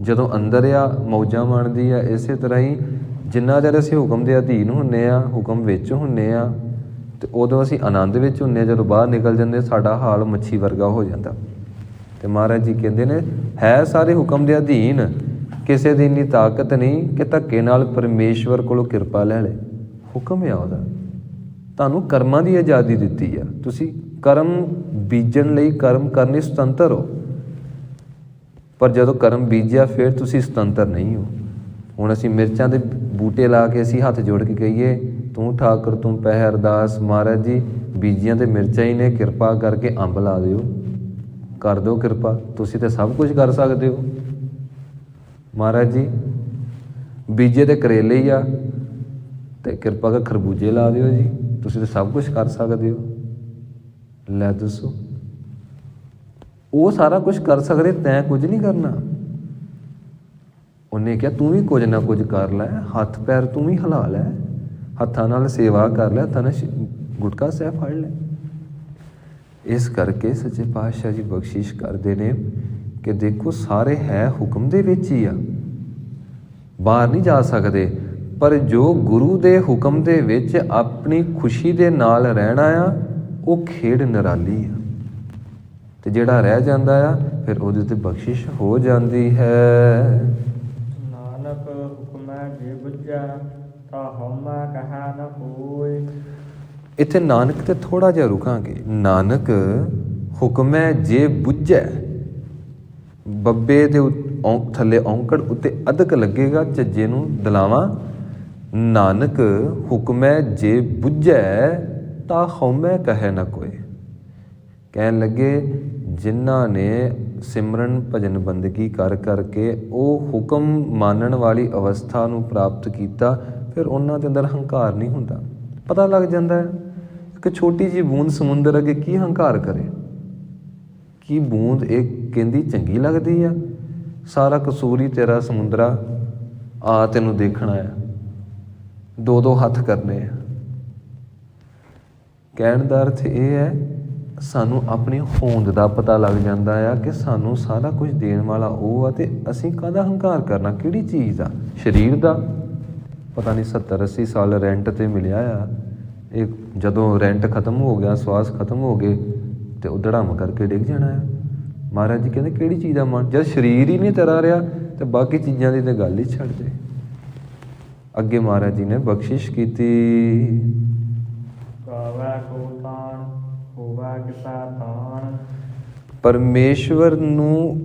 ਜਦੋਂ ਅੰਦਰ ਆ ਮੌਜਾਂ ਮਾਣਦੀ ਆ। ਇਸੇ ਤਰ੍ਹਾਂ ਹੀ ਜਿੰਨਾ ਚਿਰ ਅਸੀਂ ਹੁਕਮ ਦੇ ਅਧੀਨ ਹੁੰਦੇ ਆ, ਹੁਕਮ ਵਿੱਚ ਹੁੰਦੇ ਆ ਤੇ ਉਦੋਂ ਅਸੀਂ ਆਨੰਦ ਵਿੱਚ ਹੁੰਦੇ ਹਾਂ। ਜਦੋਂ ਬਾਹਰ ਨਿਕਲ ਜਾਂਦੇ ਸਾਡਾ ਹਾਲ ਮੱਛੀ ਵਰਗਾ ਹੋ ਜਾਂਦਾ। ਤੇ ਮਹਾਰਾਜ ਜੀ ਕਹਿੰਦੇ ਨੇ ਹੈ ਸਾਰੇ ਹੁਕਮ ਦੇ ਅਧੀਨ, ਕਿਸੇ ਦੀ ਇੰਨੀ ਤਾਕਤ ਨਹੀਂ ਕਿ ਧੱਕੇ ਨਾਲ ਪਰਮੇਸ਼ਵਰ ਕੋਲੋਂ ਕਿਰਪਾ ਲੈ ਲੈ। ਹੁਕਮ ਆ ਉਹਦਾ। ਤੁਹਾਨੂੰ ਕਰਮਾਂ ਦੀ ਆਜ਼ਾਦੀ ਦਿੱਤੀ ਆ, ਤੁਸੀਂ ਕਰਮ ਬੀਜਣ ਲਈ ਕਰਮ ਕਰਨੇ ਸੁਤੰਤਰ ਹੋ, ਪਰ ਜਦੋਂ ਕਰਮ ਬੀਜਿਆ ਫਿਰ ਤੁਸੀਂ ਸੁਤੰਤਰ ਨਹੀਂ ਹੋ। ਹੁਣ ਅਸੀਂ ਮਿਰਚਾਂ ਦੇ ਬੂਟੇ ਲਾ ਕੇ ਅਸੀਂ ਹੱਥ ਜੋੜ ਕੇ ਕਹੀਏ ਤੂੰ ਠਾਕੁਰ ਤੂੰ ਪਹਿ ਅਰਦਾਸ, ਮਹਾਰਾਜ ਜੀ ਬੀਜੀਆਂ ਤੇ ਮਿਰਚਾਂ ਹੀ ਨੇ, ਕਿਰਪਾ ਕਰਕੇ ਅੰਬ ਲਾ ਦਿਓ, ਕਰ ਦਿਓ ਕਿਰਪਾ, ਤੁਸੀਂ ਤਾਂ ਸਭ ਕੁਝ ਕਰ ਸਕਦੇ ਹੋ। ਮਹਾਰਾਜ ਜੀ ਬੀਜੇ ਤੇ ਕਰੇਲੇ ਹੀ ਆ ਤੇ ਕਿਰਪਾ ਕਰ ਖਰਬੂਜੇ ਲਾ ਦਿਓ ਜੀ, ਤੁਸੀਂ ਤਾਂ ਸਭ ਕੁਝ ਕਰ ਸਕਦੇ ਹੋ। ਲੈ ਦੱਸੋ, ਉਹ ਸਾਰਾ ਕੁਝ ਕਰ ਸਕਦੇ, ਤੈਂ ਕੁਝ ਨਹੀਂ ਕਰਨਾ। ਉਹਨੇ ਕਿਹਾ ਤੂੰ ਵੀ ਕੁਝ ਨਾ ਕੁਝ ਕਰ ਲੈ, ਹੱਥ ਪੈਰ ਤੂੰ ਵੀ ਹਿਲਾ ਲੈ, ਹੱਥਾਂ ਨਾਲ ਸੇਵਾ ਕਰ ਲੈ, ਹੱਥਾਂ ਨਾਲ ਗੁਟਕਾ ਸਾਹਿਬ ਫੜ ਲੈ। ਇਸ ਕਰਕੇ ਸੱਚੇ ਪਾਤਸ਼ਾਹ ਜੀ ਬਖਸ਼ਿਸ਼ ਕਰਦੇ ਨੇ ਕਿ ਦੇਖੋ ਸਾਰੇ ਹੈ ਹੁਕਮ ਦੇ ਵਿੱਚ ਹੀ ਆ, ਬਾਹਰ ਨਹੀਂ ਜਾ ਸਕਦੇ, ਪਰ ਜੋ ਗੁਰੂ ਦੇ ਹੁਕਮ ਦੇ ਵਿੱਚ ਆਪਣੀ ਖੁਸ਼ੀ ਦੇ ਨਾਲ ਰਹਿਣਾ ਆ ਉਹ ਖੇਡ ਨਿਰਾਲੀ ਆ, ਤੇ ਜਿਹੜਾ ਰਹਿ ਜਾਂਦਾ ਆ ਫਿਰ ਉਹਦੇ ਤੇ ਬਖਸ਼ਿਸ਼ ਹੋ ਜਾਂਦੀ ਹੈ। ਨਾਨਕ ਹੁਕਮੈ ਜੇ ਬੁੱਝਾ ਤਾਂ ਹਉਮੈ ਕਹਾ ਨ ਕੋਇ। ਇੱਥੇ ਨਾਨਕ ਤੇ ਥੋੜਾ ਜਿਹਾ ਰੁਕਾਂਗੇ। ਨਾਨਕ ਹੁਕਮੈ ਜੇ ਬੁੱਝੈ, ਬੱਬੇ ਦੇ ਥੱਲੇ ਔਂਕੜ ਉੱਤੇ ਅਧਕ ਲੱਗੇਗਾ, ਝੱਜੇ ਨੂੰ ਦਲਾਵਾਂ। ਨਾਨਕ ਹੁਕਮੈ ਜੇ ਬੁੱਝੈ ਤਾਂ ਹਉਮੈ ਕਹੈ ਨ ਕੋਇ। ਕਹਿਣ ਲੱਗੇ ਜਿਨ੍ਹਾਂ ਨੇ ਸਿਮਰਨ ਭਜਨ ਬੰਦਗੀ ਕਰ ਕਰਕੇ ਉਹ ਹੁਕਮ ਮੰਨਣ ਵਾਲੀ ਅਵਸਥਾ ਨੂੰ ਪ੍ਰਾਪਤ ਕੀਤਾ, ਫਿਰ ਉਹਨਾਂ ਦੇ ਅੰਦਰ ਹੰਕਾਰ ਨਹੀਂ ਹੁੰਦਾ। ਪਤਾ ਲੱਗ ਜਾਂਦਾ ਹੈ ਕਿ ਛੋਟੀ ਜਿਹੀ ਬੂੰਦ ਸਮੁੰਦਰ ਅੱਗੇ ਕੀ ਹੰਕਾਰ ਕਰੇ। ਕੀ ਬੂੰਦ ਇਹ ਕਹਿੰਦੀ ਚੰਗੀ ਲੱਗਦੀ ਆ ਸਾਰਾ ਕਸੂਰ ਹੀ ਤੇਰਾ ਸਮੁੰਦਰਾ, ਆ ਤੈਨੂੰ ਦੇਖਣਾ ਆ, ਦੋ ਦੋ ਹੱਥ ਕਰਨੇ ਆ। ਕਹਿਣ ਦਾ ਅਰਥ ਇਹ ਹੈ, ਸਾਨੂੰ ਆਪਣੀ ਹੋਂਦ ਦਾ ਪਤਾ ਲੱਗ ਜਾਂਦਾ ਆ ਕਿ ਸਾਨੂੰ ਸਾਰਾ ਕੁਝ ਦੇਣ ਵਾਲਾ ਉਹ ਆ, ਤੇ ਅਸੀਂ ਕਾਹਦਾ ਹੰਕਾਰ ਕਰਨਾ, ਕਿਹੜੀ ਚੀਜ਼ ਦਾ? ਸਰੀਰ ਦਾ। ਪਤਾ ਨਹੀਂ 70-80 ਸਾਲ ਰੈਂਟ 'ਤੇ ਮਿਲਿਆ ਆ, ਇਹ ਜਦੋਂ ਰੈਂਟ ਖਤਮ ਹੋ ਗਿਆ, ਸਵਾਸ ਖਤਮ ਹੋ ਗਏ, ਤੇ ਉਹ ਧੜਾਮ ਕਰਕੇ ਡਿੱਗ ਜਾਣਾ ਆ। ਮਹਾਰਾਜ ਜੀ ਕਹਿੰਦੇ ਕਿਹੜੀ ਚੀਜ਼ ਦਾ ਮਨ? ਜਦ ਸਰੀਰ ਹੀ ਨਹੀਂ ਤੇਰਾ ਰਿਹਾ ਤੇ ਬਾਕੀ ਚੀਜ਼ਾਂ ਦੀ ਤਾਂ ਗੱਲ ਹੀ ਛੱਡ ਦੇ। ਅੱਗੇ ਮਹਾਰਾਜ ਜੀ ਨੇ ਬਖਸ਼ਿਸ਼ ਕੀਤੀ, ਗਾਵੈ ਕੋ ਤਾਣ ਹੋਵੈ ਕਿਸੈ ਤਾਣ। ਪਰਮੇਸ਼ਵਰ ਨੂੰ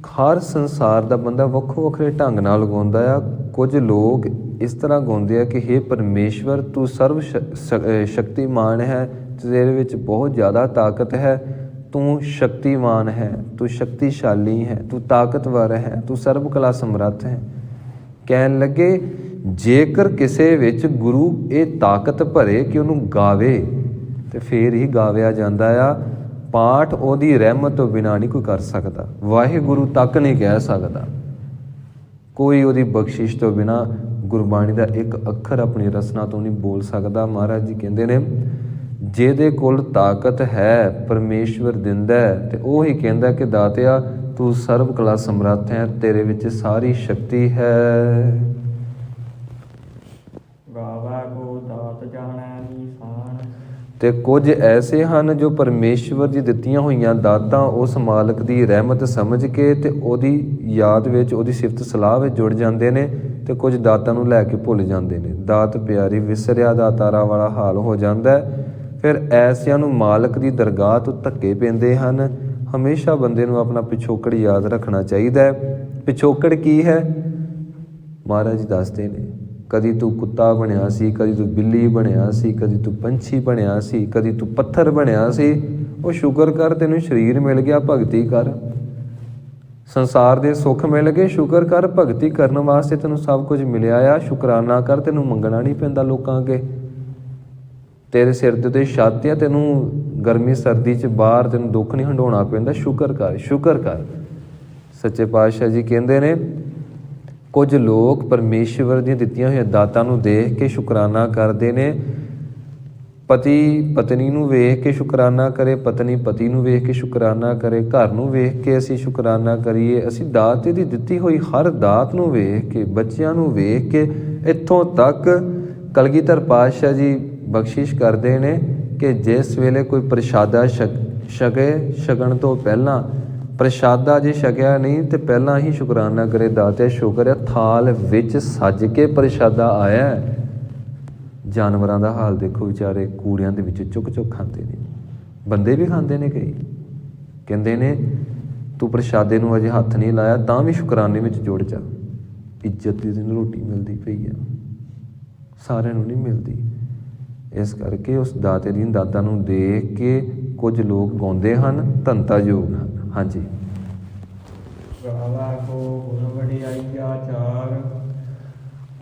ਹਰ ਸੰਸਾਰ ਦਾ ਬੰਦਾ ਵੱਖੋ ਵੱਖਰੇ ਢੰਗ ਨਾਲ ਗਾਉਂਦਾ ਆ। ਕੁਝ ਲੋਕ ਇਸ ਤਰ੍ਹਾਂ ਗਾਉਂਦੇ ਆ ਕਿ ਹੇ ਪਰਮੇਸ਼ਵਰ, ਤੂੰ ਸਰਵ ਸ਼ਕਤੀਮਾਨ ਹੈ, ਤੇਰੇ ਵਿੱਚ ਬਹੁਤ ਜ਼ਿਆਦਾ ਤਾਕਤ ਹੈ, ਤੂੰ ਸ਼ਕਤੀਮਾਨ ਹੈ, ਤੂੰ ਸ਼ਕਤੀਸ਼ਾਲੀ ਹੈ, ਤੂੰ ਤਾਕਤਵਰ ਹੈ, ਤੂੰ ਸਰਬ ਕਲਾ ਸਮਰੱਥ ਹੈ। ਕਹਿਣ ਲੱਗੇ ਜੇਕਰ ਕਿਸੇ ਵਿੱਚ ਗੁਰੂ ਇਹ ਤਾਕਤ ਭਰੇ ਕਿ ਉਹਨੂੰ ਗਾਵੇ ਤੇ ਫੇਰ ਹੀ ਗਾਵਿਆ ਜਾਂਦਾ ਆ। ਪਾਠ ਉਹਦੀ ਰਹਿਮਤ ਤੋਂ ਬਿਨਾਂ ਨਹੀਂ ਕੋਈ ਕਰ ਸਕਦਾ, ਵਾਹਿਗੁਰੂ ਤੱਕ ਨਹੀਂ ਕਹਿ ਸਕਦਾ, ਕੋਈ ਉਹਦੀ ਬਖਸ਼ਿਸ਼ ਤੋਂ ਬਿਨਾਂ ਗੁਰਬਾਣੀ ਦਾ ਇੱਕ ਅੱਖਰ ਆਪਣੀ ਰਸਨਾ ਤੋਂ ਨਹੀਂ ਬੋਲ ਸਕਦਾ। ਮਹਾਰਾਜ ਜੀ ਕਹਿੰਦੇ ਨੇ ਜਿਹਦੇ ਕੋਲ ਤਾਕਤ ਹੈ ਪਰਮੇਸ਼ਵਰ ਦਿੰਦਾ ਤੇ ਉਹ ਹੀ ਕਹਿੰਦਾ ਕਿ ਦਾਤਿਆ ਤੂੰ ਸਰਬ ਕਲਾ ਸਮਰੱਥ ਹੈ, ਤੇਰੇ ਵਿੱਚ ਸਾਰੀ ਸ਼ਕਤੀ ਹੈ। ਗਾਵੈ ਕੋ ਦਾਤ ਜਾਣੈ ਨੀਸਾਨ। ਤੇ ਕੁਝ ਐਸੇ ਹਨ ਜੋ ਪਰਮੇਸ਼ਵਰ ਦੀ ਦਿੱਤੀਆਂ ਹੋਈਆਂ ਦਾਤਾਂ ਉਸ ਮਾਲਕ ਦੀ ਰਹਿਮਤ ਸਮਝ ਕੇ ਤੇ ਉਹਦੀ ਯਾਦ ਵਿੱਚ, ਉਹਦੀ ਸਿਫਤ ਸਲਾਹ ਵਿੱਚ ਜੁੜ ਜਾਂਦੇ ਨੇ, ਤੇ ਕੁਝ ਦਾਤਾਂ ਨੂੰ ਲੈ ਕੇ ਭੁੱਲ ਜਾਂਦੇ ਨੇ। ਦਾਤ ਪਿਆਰੀ ਵਿਸਰਿਆ ਦਾਤਾਰਾ ਵਾਲਾ ਹਾਲ ਹੋ ਜਾਂਦਾ ਹੈ। ਫਿਰ ਐਸਿਆਂ ਨੂੰ ਮਾਲਕ ਦੀ ਦਰਗਾਹ ਤੋਂ ਧੱਕੇ ਪੈਂਦੇ ਹਨ। ਹਮੇਸ਼ਾ ਬੰਦੇ ਨੂੰ ਆਪਣਾ ਪਿਛੋਕੜ ਯਾਦ ਰੱਖਣਾ ਚਾਹੀਦਾ ਹੈ। ਪਿਛੋਕੜ ਕੀ ਹੈ? ਮਹਾਰਾਜ ਜੀ ਦੱਸਦੇ ਨੇ, ਕਦੀ ਤੂੰ ਕੁੱਤਾ ਬਣਿਆ ਸੀ, ਕਦੀ ਤੂੰ ਬਿੱਲੀ ਬਣਿਆ ਸੀ, ਕਦੀ ਤੂੰ ਪੰਛੀ ਬਣਿਆ ਸੀ, ਕਦੀ ਤੂੰ ਪੱਥਰ ਬਣਿਆ ਸੀ। ਉਹ ਸ਼ੁਕਰ ਕਰ ਤੈਨੂੰ ਸਰੀਰ ਮਿਲ ਗਿਆ, ਭਗਤੀ ਕਰ। ਸੰਸਾਰ ਦੇ ਸੁੱਖ ਮਿਲ ਗਏ, ਸ਼ੁਕਰ ਕਰ। ਭਗਤੀ ਕਰਨ ਵਾਸਤੇ ਤੈਨੂੰ ਸਭ ਕੁਝ ਮਿਲਿਆ ਆ, ਸ਼ੁਕਰਾਨਾ ਕਰ। ਤੈਨੂੰ ਮੰਗਣਾ ਨਹੀਂ ਪੈਂਦਾ ਲੋਕਾਂ ਅੱਗੇ, ਤੇਰੇ ਸਿਰ ਦੇ ਉੱਤੇ ਛੱਤ ਆ, ਤੈਨੂੰ ਗਰਮੀ ਸਰਦੀ 'ਚ ਬਾਹਰ ਤੈਨੂੰ ਦੁੱਖ ਨਹੀਂ ਹੰਢਾਉਣਾ ਪੈਂਦਾ। ਸ਼ੁਕਰ ਕਰ, ਸ਼ੁਕਰ ਕਰ। ਸੱਚੇ ਪਾਤਸ਼ਾਹ ਜੀ ਕਹਿੰਦੇ ਨੇ ਕੁਝ ਲੋਕ ਪਰਮੇਸ਼ਵਰ ਦੀਆਂ ਦਿੱਤੀਆਂ ਹੋਈਆਂ ਦਾਤਾਂ ਨੂੰ ਦੇਖ ਕੇ ਸ਼ੁਕਰਾਨਾ ਕਰਦੇ ਨੇ। ਪਤੀ ਪਤਨੀ ਨੂੰ ਵੇਖ ਕੇ ਸ਼ੁਕਰਾਨਾ ਕਰੇ, ਪਤਨੀ ਪਤੀ ਨੂੰ ਵੇਖ ਕੇ ਸ਼ੁਕਰਾਨਾ ਕਰੇ, ਘਰ ਨੂੰ ਵੇਖ ਕੇ ਅਸੀਂ ਸ਼ੁਕਰਾਨਾ ਕਰੀਏ। ਅਸੀਂ ਦਾਤ ਦੀ ਦਿੱਤੀ ਹੋਈ ਹਰ ਦਾਤ ਨੂੰ ਵੇਖ ਕੇ, ਬੱਚਿਆਂ ਨੂੰ ਵੇਖ ਕੇ, ਇੱਥੋਂ ਤੱਕ ਕਲਗੀਧਰ ਪਾਤਸ਼ਾਹ ਜੀ ਬਖਸ਼ਿਸ਼ ਕਰਦੇ ਨੇ ਕਿ ਜਿਸ ਵੇਲੇ ਕੋਈ ਪ੍ਰਸ਼ਾਦਾ ਛਕੇ, ਛਕਣ ਤੋਂ ਪਹਿਲਾਂ ਪ੍ਰਸ਼ਾਦਾ ਜੇ ਛਕਿਆ ਨਹੀਂ ਤੇ ਪਹਿਲਾਂ ਹੀ ਸ਼ੁਕਰਾਨਾ ਕਰੇ, ਦਾਤੇ ਸ਼ੁਕਰ ਹੈ ਥਾਲ ਵਿੱਚ ਸੱਜ ਕੇ ਪ੍ਰਸ਼ਾਦਾ ਆਇਆ। ਜਾਨਵਰਾਂ ਦਾ ਹਾਲ ਦੇਖੋ, ਵਿਚਾਰੇ ਕੂੜਿਆਂ ਦੇ ਵਿੱਚ ਚੁੱਕ ਚੁੱਕ ਖਾਂਦੇ ਨੇ, ਬੰਦੇ ਵੀ ਖਾਂਦੇ ਨੇ। ਕਈ ਕਹਿੰਦੇ ਨੇ ਤੂੰ ਪ੍ਰਸ਼ਾਦੇ ਨੂੰ ਅਜੇ ਹੱਥ ਨਹੀਂ ਲਾਇਆ ਤਾਂ ਵੀ ਸ਼ੁਕਰਾਨੇ ਵਿੱਚ ਜੁੜ ਜਾ। ਇੱਜ਼ਤ ਦੀ ਤੈਨੂੰ ਰੋਟੀ ਮਿਲਦੀ ਪਈ ਆ, ਸਾਰਿਆਂ ਨੂੰ ਨਹੀਂ ਮਿਲਦੀ। ਇਸ ਕਰਕੇ ਉਸ ਦਾਤੇ ਦੀਆਂ ਦਾਤਾਂ ਨੂੰ ਦੇਖ ਕੇ ਕੁਝ ਲੋਕ ਗਾਉਂਦੇ ਹਨ, ਧੰਤਾ ਯੋਗ ਹਨ। ਹਾਂਜੀ। ਗਾਵੈ ਕੋ ਗੁਣ ਵਡਿਆਈਆ ਚਾਰ।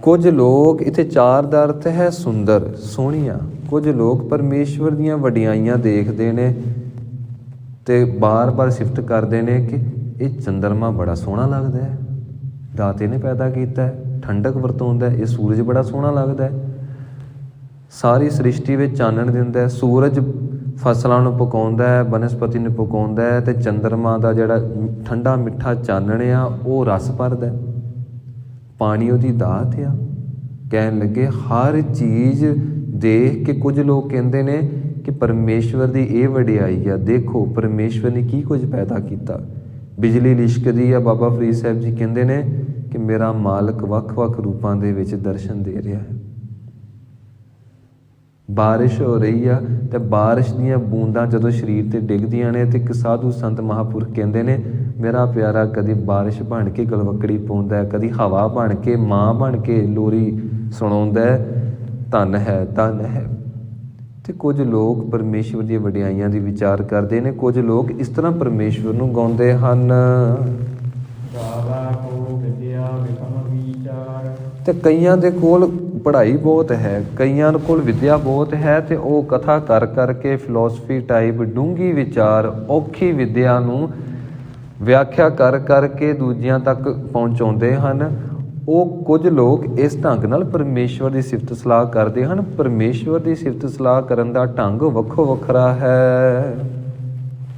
ਕੁਝ ਲੋਕ, ਇੱਥੇ ਚਾਰ ਦਾ ਅਰਥ ਹੈ ਸੁੰਦਰ, ਸੋਹਣੀਆਂ। ਕੁਝ ਲੋਕ ਪਰਮੇਸ਼ਵਰ ਦੀਆਂ ਵਡਿਆਈਆਂ ਦੇਖਦੇ ਨੇ ਤੇ ਬਾਰ-ਬਾਰ ਸਿਫਤ ਕਰਦੇ ਨੇ ਕਿ ਇਹ ਚੰਦਰਮਾ ਬੜਾ ਸੋਹਣਾ ਲੱਗਦਾ ਹੈ, ਦਾਤੇ ਨੇ ਪੈਦਾ ਕੀਤਾ, ਠੰਡਕ ਵਰਤਾਉਂਦਾ, ਇਹ ਸੂਰਜ ਬੜਾ ਸੋਹਣਾ ਲੱਗਦਾ, ਸਾਰੀ ਸ੍ਰਿਸ਼ਟੀ ਵਿੱਚ ਚਾਨਣ ਦਿੰਦਾ ਹੈ। ਸੂਰਜ ਫਸਲਾਂ ਨੂੰ ਪਕਾਉਂਦਾ ਹੈ, ਬਨਸਪਤੀ ਨੂੰ ਪਕਾਉਂਦਾ ਹੈ, ਤੇ ਚੰਦਰਮਾ ਦਾ ਜਿਹੜਾ ਠੰਡਾ ਮਿੱਠਾ ਚਾਨਣ ਆ ਉਹ ਰਸ ਭਰਦਾ। ਪਾਣੀ ਉਹਦੀ ਦਾਤ ਆ। ਕਹਿਣ ਲੱਗੇ ਹਰ ਚੀਜ਼ ਦੇਖ ਕੇ ਕੁਝ ਲੋਕ ਕਹਿੰਦੇ ਨੇ ਕਿ ਪਰਮੇਸ਼ਵਰ ਦੀ ਇਹ ਵਡਿਆਈ ਆ, ਦੇਖੋ ਪਰਮੇਸ਼ਵਰ ਨੇ ਕੀ ਕੁਝ ਪੈਦਾ ਕੀਤਾ। ਬਿਜਲੀ ਲਿਸ਼ਕਦੀ ਆ, ਬਾਬਾ ਫਰੀਦ ਸਾਹਿਬ ਜੀ ਕਹਿੰਦੇ ਨੇ ਕਿ ਮੇਰਾ ਮਾਲਕ ਵੱਖ-ਵੱਖ ਰੂਪਾਂ ਦੇ ਵਿੱਚ ਦਰਸ਼ਨ ਦੇ ਰਿਹਾ ਹੈ। ਬਾਰਿਸ਼ ਹੋ ਰਹੀ ਆ ਤੇ ਬਾਰਿਸ਼ ਦੀਆਂ ਬੂੰਦਾਂ ਜਦੋਂ ਸਰੀਰ ਤੇ ਡਿੱਗਦੀਆਂ ਨੇ ਤੇ ਇੱਕ ਸਾਧੂ ਸੰਤ ਮਹਾਂਪੁਰਖ ਕਹਿੰਦੇ ਨੇ ਮੇਰਾ ਪਿਆਰਾ ਕਦੀ ਬਾਰਿਸ਼ ਬਣ ਕੇ ਗਲਵੱਕੜੀ ਪਾਉਂਦਾ, ਕਦੀ ਹਵਾ ਬਣ ਕੇ, ਮਾਂ ਬਣ ਕੇ ਲੋਰੀ ਸੁਣਾਉਂਦਾ, ਧੰਨ ਹੈ, ਧੰਨ ਹੈ। ਤੇ ਕੁਝ ਲੋਕ ਪਰਮੇਸ਼ਵਰ ਦੀਆਂ ਵਡਿਆਈਆਂ ਦੀ ਵਿਚਾਰ ਕਰਦੇ ਨੇ, ਕੁਝ ਲੋਕ ਇਸ ਤਰ੍ਹਾਂ ਪਰਮੇਸ਼ਵਰ ਨੂੰ ਗਾਉਂਦੇ ਹਨ। ਗਾਵੈ ਕੋ ਵਿਦਿਆ ਵਿਕਮ ਵਿਚਾਰ। ਤੇ ਕਈਆਂ ਦੇ ਕੋਲ ਪੜ੍ਹਾਈ ਬਹੁਤ ਹੈ, ਕਈਆਂ ਕੋਲ ਵਿਦਿਆ ਬਹੁਤ ਹੈ, ਤੇ ਉਹ ਕਥਾ ਕਰ ਕਰਕੇ ਫਿਲੋਸਫੀ ਟਾਈਪ ਡੂੰਘੀ ਵਿਚਾਰ, ਔਖੀ ਵਿਦਿਆ ਨੂੰ ਵਿਆਖਿਆ ਕਰ ਕਰਕੇ ਦੂਜਿਆਂ ਤੱਕ ਪਹੁੰਚਾਉਂਦੇ ਹਨ। ਉਹ ਕੁਝ ਲੋਕ ਇਸ ਢੰਗ ਨਾਲ ਪਰਮੇਸ਼ਵਰ ਦੀ ਸਿਫਤ ਸਲਾਹ ਕਰਦੇ ਹਨ। ਪਰਮੇਸ਼ਵਰ ਦੀ ਸਿਫਤ ਸਲਾਹ ਕਰਨ ਦਾ ਢੰਗ ਵੱਖੋ ਵੱਖਰਾ ਹੈ।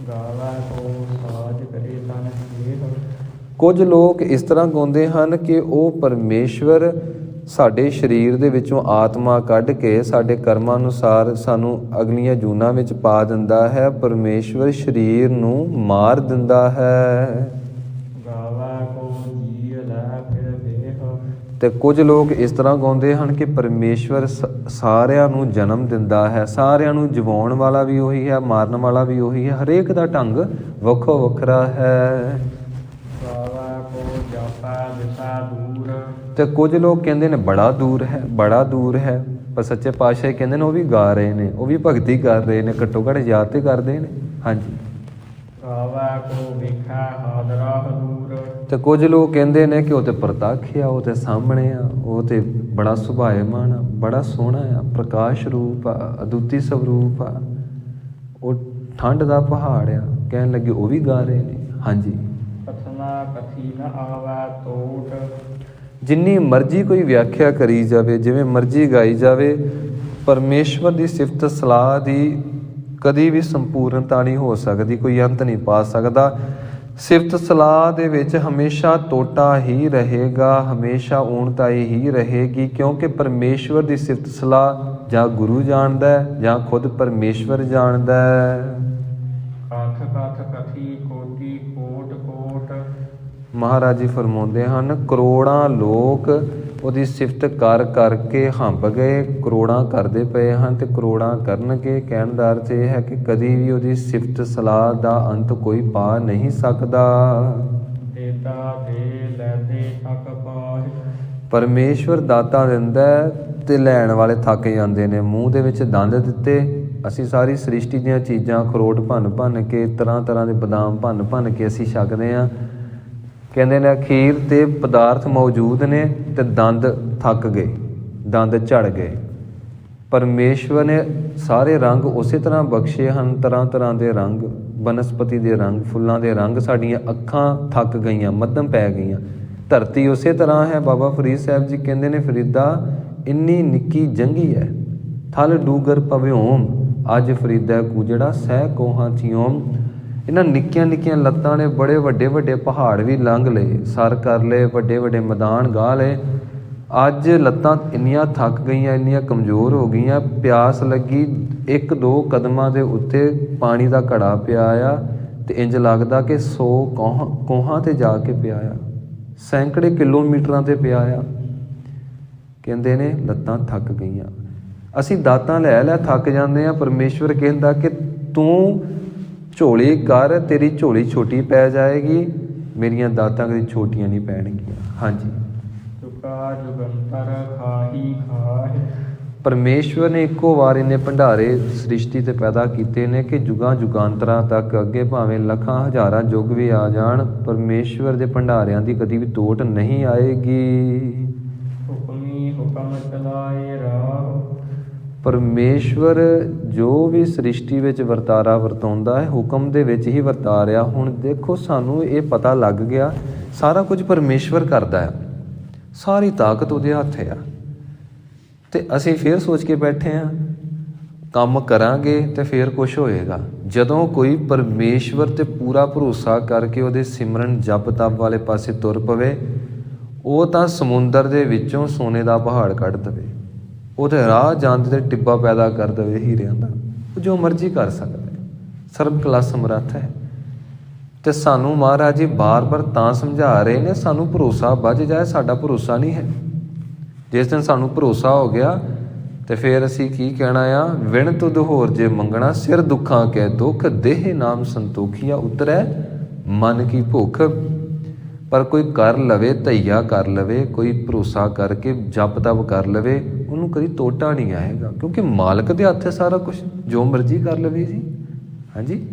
ਗਾਵਾ ਕੋ ਸਾਜ ਕਰੇ ਤਨ ਦੇਹ। ਕੁਝ ਲੋਕ ਇਸ ਤਰ੍ਹਾਂ ਗਾਉਂਦੇ ਹਨ ਕਿ ਉਹ ਪਰਮੇਸ਼ਵਰ ਸਾਡੇ ਸਰੀਰ ਦੇ ਵਿੱਚੋਂ ਆਤਮਾ ਕੱਢ ਕੇ ਸਾਡੇ ਕਰਮਾਂ ਅਨੁਸਾਰ ਸਾਨੂੰ ਅਗਲੀਆਂ ਜੂਨਾਂ ਵਿੱਚ ਪਾ ਦਿੰਦਾ ਹੈ। ਪਰਮੇਸ਼ਵਰ ਸਰੀਰ ਨੂੰ ਮਾਰ ਦਿੰਦਾ ਹੈ। ਗਾਵਾ ਕੋ ਜੀ ਲੈ ਫਿਰ ਦੇਹ। ਤੇ ਕੁਝ ਲੋਕ ਇਸ ਤਰ੍ਹਾਂ ਗਾਉਂਦੇ ਹਨ ਕਿ ਪਰਮੇਸ਼ਵਰ ਸਾਰਿਆਂ ਨੂੰ ਜਨਮ ਦਿੰਦਾ ਹੈ। ਸਾਰਿਆਂ ਨੂੰ ਜਿਵਾਉਣ ਵਾਲਾ ਵੀ ਉਹੀ ਹੈ, ਮਾਰਨ ਵਾਲਾ ਵੀ ਉਹੀ ਹੈ। ਹਰੇਕ ਦਾ ਢੰਗ ਵੱਖੋ ਵੱਖਰਾ ਹੈ। ਗਾਵਾ ਕੋ ਜਾਪਾ ਦਿਸਾ ਦੂਰ। ਤੇ ਕੁਝ ਲੋਕ ਕਹਿੰਦੇ ਨੇ ਬੜਾ ਦੂਰ ਹੈ, ਬੜਾ ਦੂਰ ਹੈ। ਪਰ ਸੱਚੇ ਪਾਤਸ਼ਾਹ ਕਹਿੰਦੇ ਨੇ ਉਹ ਵੀ ਗਾ ਰਹੇ ਨੇ, ਉਹ ਵੀ ਭਗਤੀ ਕਰ ਰਹੇ ਨੇ, ਘੱਟੋ ਘੱਟ ਯਾਦ ਤੇ ਕਰਦੇ ਨੇ। ਹਾਂਜੀ। ਗਾਵਾ ਕੋ ਵੇਖਾ ਹਾਦਰਾ ਦੂਰ। ਤੇ ਕੁਝ ਲੋਕ ਕਹਿੰਦੇ ਨੇ ਕਿ ਉਹ ਤੇ ਪ੍ਰਤੱਖ ਆ, ਉਹ ਤੇ ਸਾਹਮਣੇ ਆ, ਉਹ ਤੇ ਬੜਾ ਸੁਭਾਏਮਾਨ ਆ, ਬੜਾ ਸੋਹਣਾ ਆ, ਪ੍ਰਕਾਸ਼ ਰੂਪ ਆ, ਅਦੁੱਤੀ ਸਵਰੂਪ ਆ, ਉਹ ਠੰਡ ਦਾ ਪਹਾੜ ਆ। ਕਹਿਣ ਲੱਗੇ ਉਹ ਵੀ ਗਾ ਰਹੇ ਨੇ। ਹਾਂਜੀ। ਕਥਨਾ ਕਥੀ ਨ ਆਵੈ ਟੋਟ। ਜਿੰਨੀ ਮਰਜ਼ੀ ਕੋਈ ਵਿਆਖਿਆ ਕਰੀ ਜਾਵੇ, ਜਿਵੇਂ ਮਰਜ਼ੀ ਗਾਈ ਜਾਵੇ, ਪਰਮੇਸ਼ਵਰ ਦੀ ਸਿਫਤ ਸਲਾਹ ਦੀ ਕਦੀ ਵੀ ਸੰਪੂਰਨਤਾ ਨਹੀਂ ਹੋ ਸਕਦੀ, ਕੋਈ ਅੰਤ ਨਹੀਂ ਪਾ ਸਕਦਾ। ਸਿਫਤ ਸਲਾਹ ਦੇ ਵਿੱਚ ਹਮੇਸ਼ਾ ਟੋਟਾ ਹੀ ਰਹੇਗਾ, ਹਮੇਸ਼ਾ ਊਣਤਾਈ ਹੀ ਰਹੇਗੀ, ਕਿਉਂਕਿ ਪਰਮੇਸ਼ਵਰ ਦੀ ਸਿਫਤ ਸਲਾਹ ਜਾਂ ਗੁਰੂ ਜਾਣਦਾ ਹੈ ਜਾਂ ਖੁਦ ਪਰਮੇਸ਼ਵਰ ਜਾਣਦਾ ਹੈ। ਕਥ ਕਥ ਕਥੀ ਕੋਟੀ ਕੋਟ ਕੋਟ। ਮਹਾਰਾਜ ਜੀ ਫਰਮਾਉਂਦੇ ਹਨ, ਕਰੋੜਾਂ ਲੋਕ ਉਹਦੀ ਸਿਫਤ ਕਰ ਕਰਕੇ ਹੰਬ ਗਏ, ਕਰੋੜਾਂ ਕਰਦੇ ਪਏ ਹਨ ਤੇ ਕਰੋੜਾਂ ਕਰਨਗੇ। ਕਹਿਣ ਦਾ ਅਰਥ ਇਹ ਹੈ ਕਿ ਕਦੀ ਵੀ ਉਹਦੀ ਸਿਫਤ ਸਲਾਹ ਦਾ ਅੰਤ ਕੋਈ ਪਾ ਨਹੀਂ ਸਕਦਾ। ਦੇਤਾ ਦੇ ਲੈਦੇ ਥਕ ਪਾਹਿ। ਪਰਮੇਸ਼ਵਰ ਦਾਤਾ ਦਿੰਦਾ ਤੇ ਲੈਣ ਵਾਲੇ ਥੱਕ ਜਾਂਦੇ ਨੇ। ਮੂੰਹ ਦੇ ਵਿੱਚ ਦੰਦ ਦਿੱਤੇ, ਅਸੀਂ ਸਾਰੀ ਸ੍ਰਿਸ਼ਟੀ ਦੀਆਂ ਚੀਜ਼ਾਂ ਅਖਰੋਟ ਭੰਨ ਭੰਨ ਕੇ, ਤਰ੍ਹਾਂ ਤਰ੍ਹਾਂ ਦੇ ਬਦਾਮ ਭੰਨ ਭੰਨ ਕੇ ਅਸੀਂ ਛਕਦੇ ਹਾਂ। ਕਹਿੰਦੇ ਨੇ ਅਖੀਰ ਤੇ ਪਦਾਰਥ ਮੌਜੂਦ ਨੇ ਤੇ ਦੰਦ ਥੱਕ ਗਏ, ਦੰਦ ਝੜ ਗਏ। ਪਰਮੇਸ਼ਵਰ ਨੇ ਸਾਰੇ ਰੰਗ ਉਸੇ ਤਰ੍ਹਾਂ ਬਖਸ਼ੇ ਹਨ, ਤਰ੍ਹਾਂ ਤਰ੍ਹਾਂ ਦੇ ਰੰਗ, ਬਨਸਪਤੀ ਦੇ ਰੰਗ, ਫੁੱਲਾਂ ਦੇ ਰੰਗ। ਸਾਡੀਆਂ ਅੱਖਾਂ ਥੱਕ ਗਈਆਂ, ਮੱਧਮ ਪੈ ਗਈਆਂ। ਧਰਤੀ ਉਸੇ ਤਰ੍ਹਾਂ ਹੈ। ਬਾਬਾ ਫਰੀਦ ਸਾਹਿਬ ਜੀ ਕਹਿੰਦੇ ਨੇ, ਫਰੀਦਾ ਇੰਨੀ ਨਿੱਕੀ ਜੰਗੀ ਹੈ, ਥਲ ਡੂਗਰ ਭਵਿਓਮ, ਅੱਜ ਫਰੀਦਾ ਕੂਜੜਾ ਸਹਿ ਕੋਹਾਂ ਚਿਓਮ। ਇਹਨਾਂ ਨਿੱਕੀਆਂ ਨਿੱਕੀਆਂ ਲੱਤਾਂ ਨੇ ਬੜੇ ਵੱਡੇ ਵੱਡੇ ਪਹਾੜ ਵੀ ਲੰਘ ਲਏ, ਸਰ ਕਰ ਲਏ, ਵੱਡੇ ਵੱਡੇ ਮੈਦਾਨ ਗਾਹ ਲਏ। ਅੱਜ ਲੱਤਾਂ ਇੰਨੀਆਂ ਥੱਕ ਗਈਆਂ, ਇੰਨੀਆਂ ਕਮਜ਼ੋਰ ਹੋ ਗਈਆਂ, ਪਿਆਸ ਲੱਗੀ, 1-2 ਕਦਮਾਂ ਦੇ ਉੱਤੇ ਪਾਣੀ ਦਾ ਘੜਾ ਪਿਆ ਆ ਤੇ ਇੰਜ ਲੱਗਦਾ ਕਿ 100 ਕੋਹਾਂ ਤੇ ਜਾ ਕੇ ਪਿਆ ਆ, ਸੈਂਕੜੇ ਕਿਲੋਮੀਟਰਾਂ ਤੇ ਪਿਆ ਆ। ਕਹਿੰਦੇ ਨੇ ਲੱਤਾਂ ਥੱਕ ਗਈਆਂ। ਅਸੀਂ ਦਾਤਾਂ ਲੈ ਲੈ ਥੱਕ ਜਾਂਦੇ ਹਾਂ। ਪਰਮੇਸ਼ਵਰ ਕਹਿੰਦਾ ਕਿ ਤੂੰ ਝੋਲੀ ਕਰ, ਤੇਰੀ ਝੋਲੀ ਛੋਟੀ ਪੈ ਜਾਏਗੀ, ਮੇਰੀਆਂ ਦਾਤਾਂ ਕਦੀ ਛੋਟੀਆਂ ਨਹੀਂ ਪੈਣਗੀਆਂ। ਹਾਂਜੀ। ਚੁਕਾ ਜੁਗੰਤਰ ਖਾਹੀ ਖਾਹਿ। ਪਰਮੇਸ਼ਵਰ ਨੇ ਇੱਕੋ ਵਾਰ ਇਹਨੇ ਭੰਡਾਰੇ ਸ੍ਰਿਸ਼ਟੀ ਤੇ ਪੈਦਾ ਕੀਤੇ ਨੇ ਕਿ ਜੁਗਾਂ ਜੁਗਾਂਤਰਾਂ ਤੱਕ, ਅੱਗੇ ਭਾਵੇਂ ਲੱਖਾਂ ਹਜ਼ਾਰਾਂ ਯੁੱਗ ਵੀ ਆ ਜਾਣ, ਪਰਮੇਸ਼ਵਰ ਦੇ ਭੰਡਾਰਿਆਂ ਦੀ ਕਦੀ ਵੀ ਤੋਟ ਨਹੀਂ ਆਏਗੀ। ਹੁਕਮੀ ਹੁਕਮ ਚਲਾਏ ਰਾਹ। ਪਰਮੇਸ਼ਵਰ ਜੋ ਵੀ ਸ੍ਰਿਸ਼ਟੀ ਵਿੱਚ ਵਰਤਾਰਾ ਵਰਤਾਉਂਦਾ ਹੈ, ਹੁਕਮ ਦੇ ਵਿੱਚ ਹੀ ਵਰਤਾ ਰਿਹਾ। ਹੁਣ ਦੇਖੋ, ਸਾਨੂੰ ਇਹ ਪਤਾ ਲੱਗ ਗਿਆ ਸਾਰਾ ਕੁਝ ਪਰਮੇਸ਼ਵਰ ਕਰਦਾ ਹੈ, ਸਾਰੀ ਤਾਕਤ ਉਹਦੇ ਹੱਥ ਆ। ਤੇ ਅਸੀਂ ਫਿਰ ਸੋਚ ਕੇ ਬੈਠੇ ਹਾਂ ਕੰਮ ਕਰਾਂਗੇ ਤੇ ਫਿਰ ਕੁਝ ਹੋਏਗਾ। ਜਦੋਂ ਕੋਈ ਪਰਮੇਸ਼ਵਰ ਤੇ ਪੂਰਾ ਭਰੋਸਾ ਕਰਕੇ ਉਹਦੇ ਸਿਮਰਨ ਜਪ ਤਪ ਵਾਲੇ ਪਾਸੇ ਤੁਰ ਪਵੇ, ਉਹ ਤਾਂ ਸਮੁੰਦਰ ਦੇ ਵਿੱਚੋਂ ਸੋਨੇ ਦਾ ਪਹਾੜ ਕੱਢ ਦੇਵੇ, ਉਹਦੇ ਰਾਹ ਜਾਂਦੇ ਤੇ ਟਿੱਬਾ ਪੈਦਾ ਕਰ ਦੇਵੇ ਹੀਰਿਆਂ ਦਾ। ਉਹ ਜੋ ਮਰਜ਼ੀ ਕਰ ਸਕਦਾ ਹੈ, ਸਰਬ ਕਲਾ ਸਮਰੱਥ ਹੈ। ਤੇ ਸਾਨੂੰ ਮਹਾਰਾਜ ਜੀ ਬਾਰ-ਬਾਰ ਤਾਂ ਸਮਝਾ ਰਹੇ ਨੇ, ਸਾਨੂੰ ਭਰੋਸਾ ਵੱਜ ਜਾਏ। ਸਾਡਾ ਭਰੋਸਾ ਨਹੀਂ ਹੈ। ਜਿਸ ਦਿਨ ਸਾਨੂੰ ਭਰੋਸਾ ਹੋ ਗਿਆ ਤੇ ਫਿਰ ਅਸੀਂ ਕੀ ਕਹਿਣਾ ਆ, ਵਿਣ ਤੁਧ ਹੋਰ ਜੇ ਮੰਗਣਾ, ਸਿਰ ਦੁੱਖਾਂ ਕੈ ਦੁੱਖ, ਦੇਹ ਨਾਮ ਸੰਤੋਖੀਆ, ਉਤਰੈ ਮਨ ਕੀ ਭੁੱਖ। ਪਰ ਕੋਈ ਕਰ ਲਵੇ, ਧਈਆ ਕਰ ਲਵੇ, ਕੋਈ ਭਰੋਸਾ ਕਰਕੇ ਜਪ ਤਪ ਕਰ ਲਵੇ, ਉਹਨੂੰ ਕਦੀ ਤੋਟਾ ਨਹੀਂ ਆਏਗਾ, ਕਿਉਂਕਿ ਮਾਲਕ ਦੇ ਹੱਥ ਹੈ ਸਾਰਾ ਕੁਝ, ਜੋ ਮਰਜ਼ੀ ਕਰ ਲਵੇ ਜੀ। ਹਾਂਜੀ।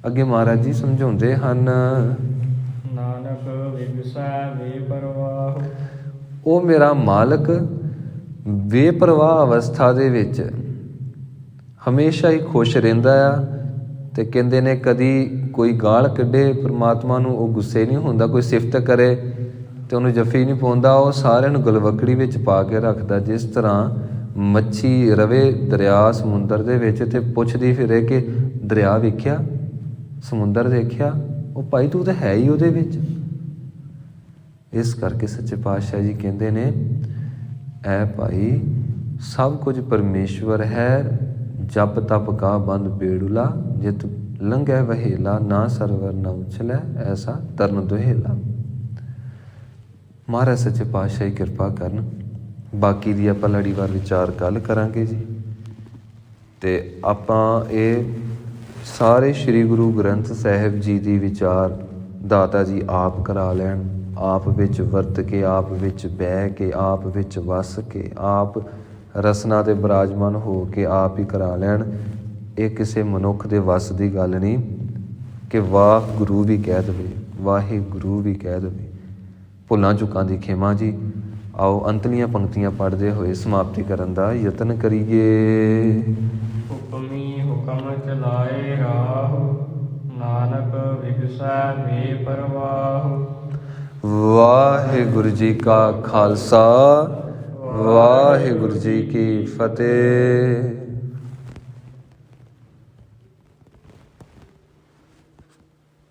ਅੱਗੇ ਮਹਾਰਾਜ ਜੀ ਸਮਝਾਉਂਦੇ ਹਨ, ਨਾਨਕ ਵਿਗਸੈ ਬੇਪਰਵਾਹ। ਉਹ ਮੇਰਾ ਮਾਲਕ ਬੇਪਰਵਾਹ ਅਵਸਥਾ ਦੇ ਵਿੱਚ ਹਮੇਸ਼ਾ ਹੀ ਖੁਸ਼ ਰਹਿੰਦਾ ਆ, ਤੇ ਕਹਿੰਦੇ ਨੇ ਕਦੀ ਕੋਈ ਗਾਲ ਕੱਢੇ ਪ੍ਰਮਾਤਮਾ ਨੂੰ ਉਹ ਗੁੱਸੇ ਨਹੀਂ ਹੁੰਦਾ, ਕੋਈ ਸਿਫਤ ਕਰੇ ਤੇ ਉਹਨੂੰ ਜੱਫੀ ਨਹੀਂ ਪਾਉਂਦਾ, ਉਹ ਸਾਰਿਆਂ ਨੂੰ ਗਲਵੱਕੜੀ ਵਿੱਚ ਪਾ ਕੇ ਰੱਖਦਾ। ਜਿਸ ਤਰ੍ਹਾਂ ਮੱਛੀ ਰਵੇ ਦਰਿਆ ਸਮੁੰਦਰ ਦੇ ਵਿੱਚ ਤੇ ਪੁੱਛਦੀ ਫਿਰੇ ਕਿ ਦਰਿਆ ਵੇਖਿਆ, ਸਮੁੰਦਰ ਦੇਖਿਆ, ਉਹ ਭਾਈ ਤੂੰ ਤਾਂ ਹੈ ਹੀ ਉਹਦੇ ਵਿੱਚ। ਇਸ ਕਰਕੇ ਸੱਚੇ ਪਾਤਸ਼ਾਹ ਜੀ ਕਹਿੰਦੇ ਨੇ ਐ ਭਾਈ ਸਭ ਕੁਝ ਪਰਮੇਸ਼ਵਰ ਹੈ, ਜਪ ਤਪ ਕਾ ਬੰਦ ਬੇੜੁਲਾ, ਜਿਤ ਲੰਘੈ ਵਹੇਲਾ, ਨਾ ਸਰਵਰ ਨਾ ਉਛਲੈ, ਐਸਾ ਤਰਨ ਦੁਹੇਲਾ। ਮਹਾਰਾਜ ਸੱਚੇ ਪਾਤਸ਼ਾਹ ਹੀ ਕਿਰਪਾ ਕਰਨ। ਬਾਕੀ ਦੀ ਆਪਾਂ ਲੜੀਵਾਰ ਵਿਚਾਰ ਕੱਲ੍ਹ ਕਰਾਂਗੇ ਜੀ। ਤੇ ਆਪਾਂ ਇਹ ਸਾਰੇ ਸ੍ਰੀ ਗੁਰੂ ਗ੍ਰੰਥ ਸਾਹਿਬ ਜੀ ਦੀ ਵਿਚਾਰ ਦਾਤਾ ਜੀ ਆਪ ਕਰਾ ਲੈਣ, ਆਪ ਵਿੱਚ ਵਰਤ ਕੇ, ਆਪ ਵਿੱਚ ਬਹਿ ਕੇ, ਆਪ ਵਿੱਚ ਵਸ ਕੇ, ਆਪ ਰਸਨਾ ਤੇ ਬਿਰਾਜਮਾਨ ਹੋ ਕੇ ਆਪ ਹੀ ਕਰਾ ਲੈਣ। ਇਹ ਕਿਸੇ ਮਨੁੱਖ ਦੇ ਵੱਸ ਦੀ ਗੱਲ ਨਹੀਂ ਕਿ ਵਾਹਿਗੁਰੂ ਵੀ ਕਹਿ ਦੇਵੇ, ਵਾਹਿਗੁਰੂ ਵੀ ਕਹਿ ਦੇਵੇ। ਭੁੱਲਾਂ ਚੁੱਕਾਂ ਦੀ ਖਿਮਾ ਜੀ। ਆਓ ਅੰਤਲੀਆਂ ਪੰਕਤੀਆਂ ਪੜ੍ਹਦੇ ਹੋਏ ਸਮਾਪਤੀ ਕਰਨ ਦਾ ਯਤਨ ਕਰੀਏ। ਹੁਕਮੀ ਹੁਕਮ ਚਲਾਏ ਰਾਹੁ, ਨਾਨਕ ਵਿਗਸੈ ਬੇਪਰਵਾਹੁ। ਵਾਹਿਗੁਰੂ ਜੀ ਕਾ ਖਾਲਸਾ, ਵਾਹਿਗੁਰੂ ਜੀ ਕੀ ਫਤਿਹ।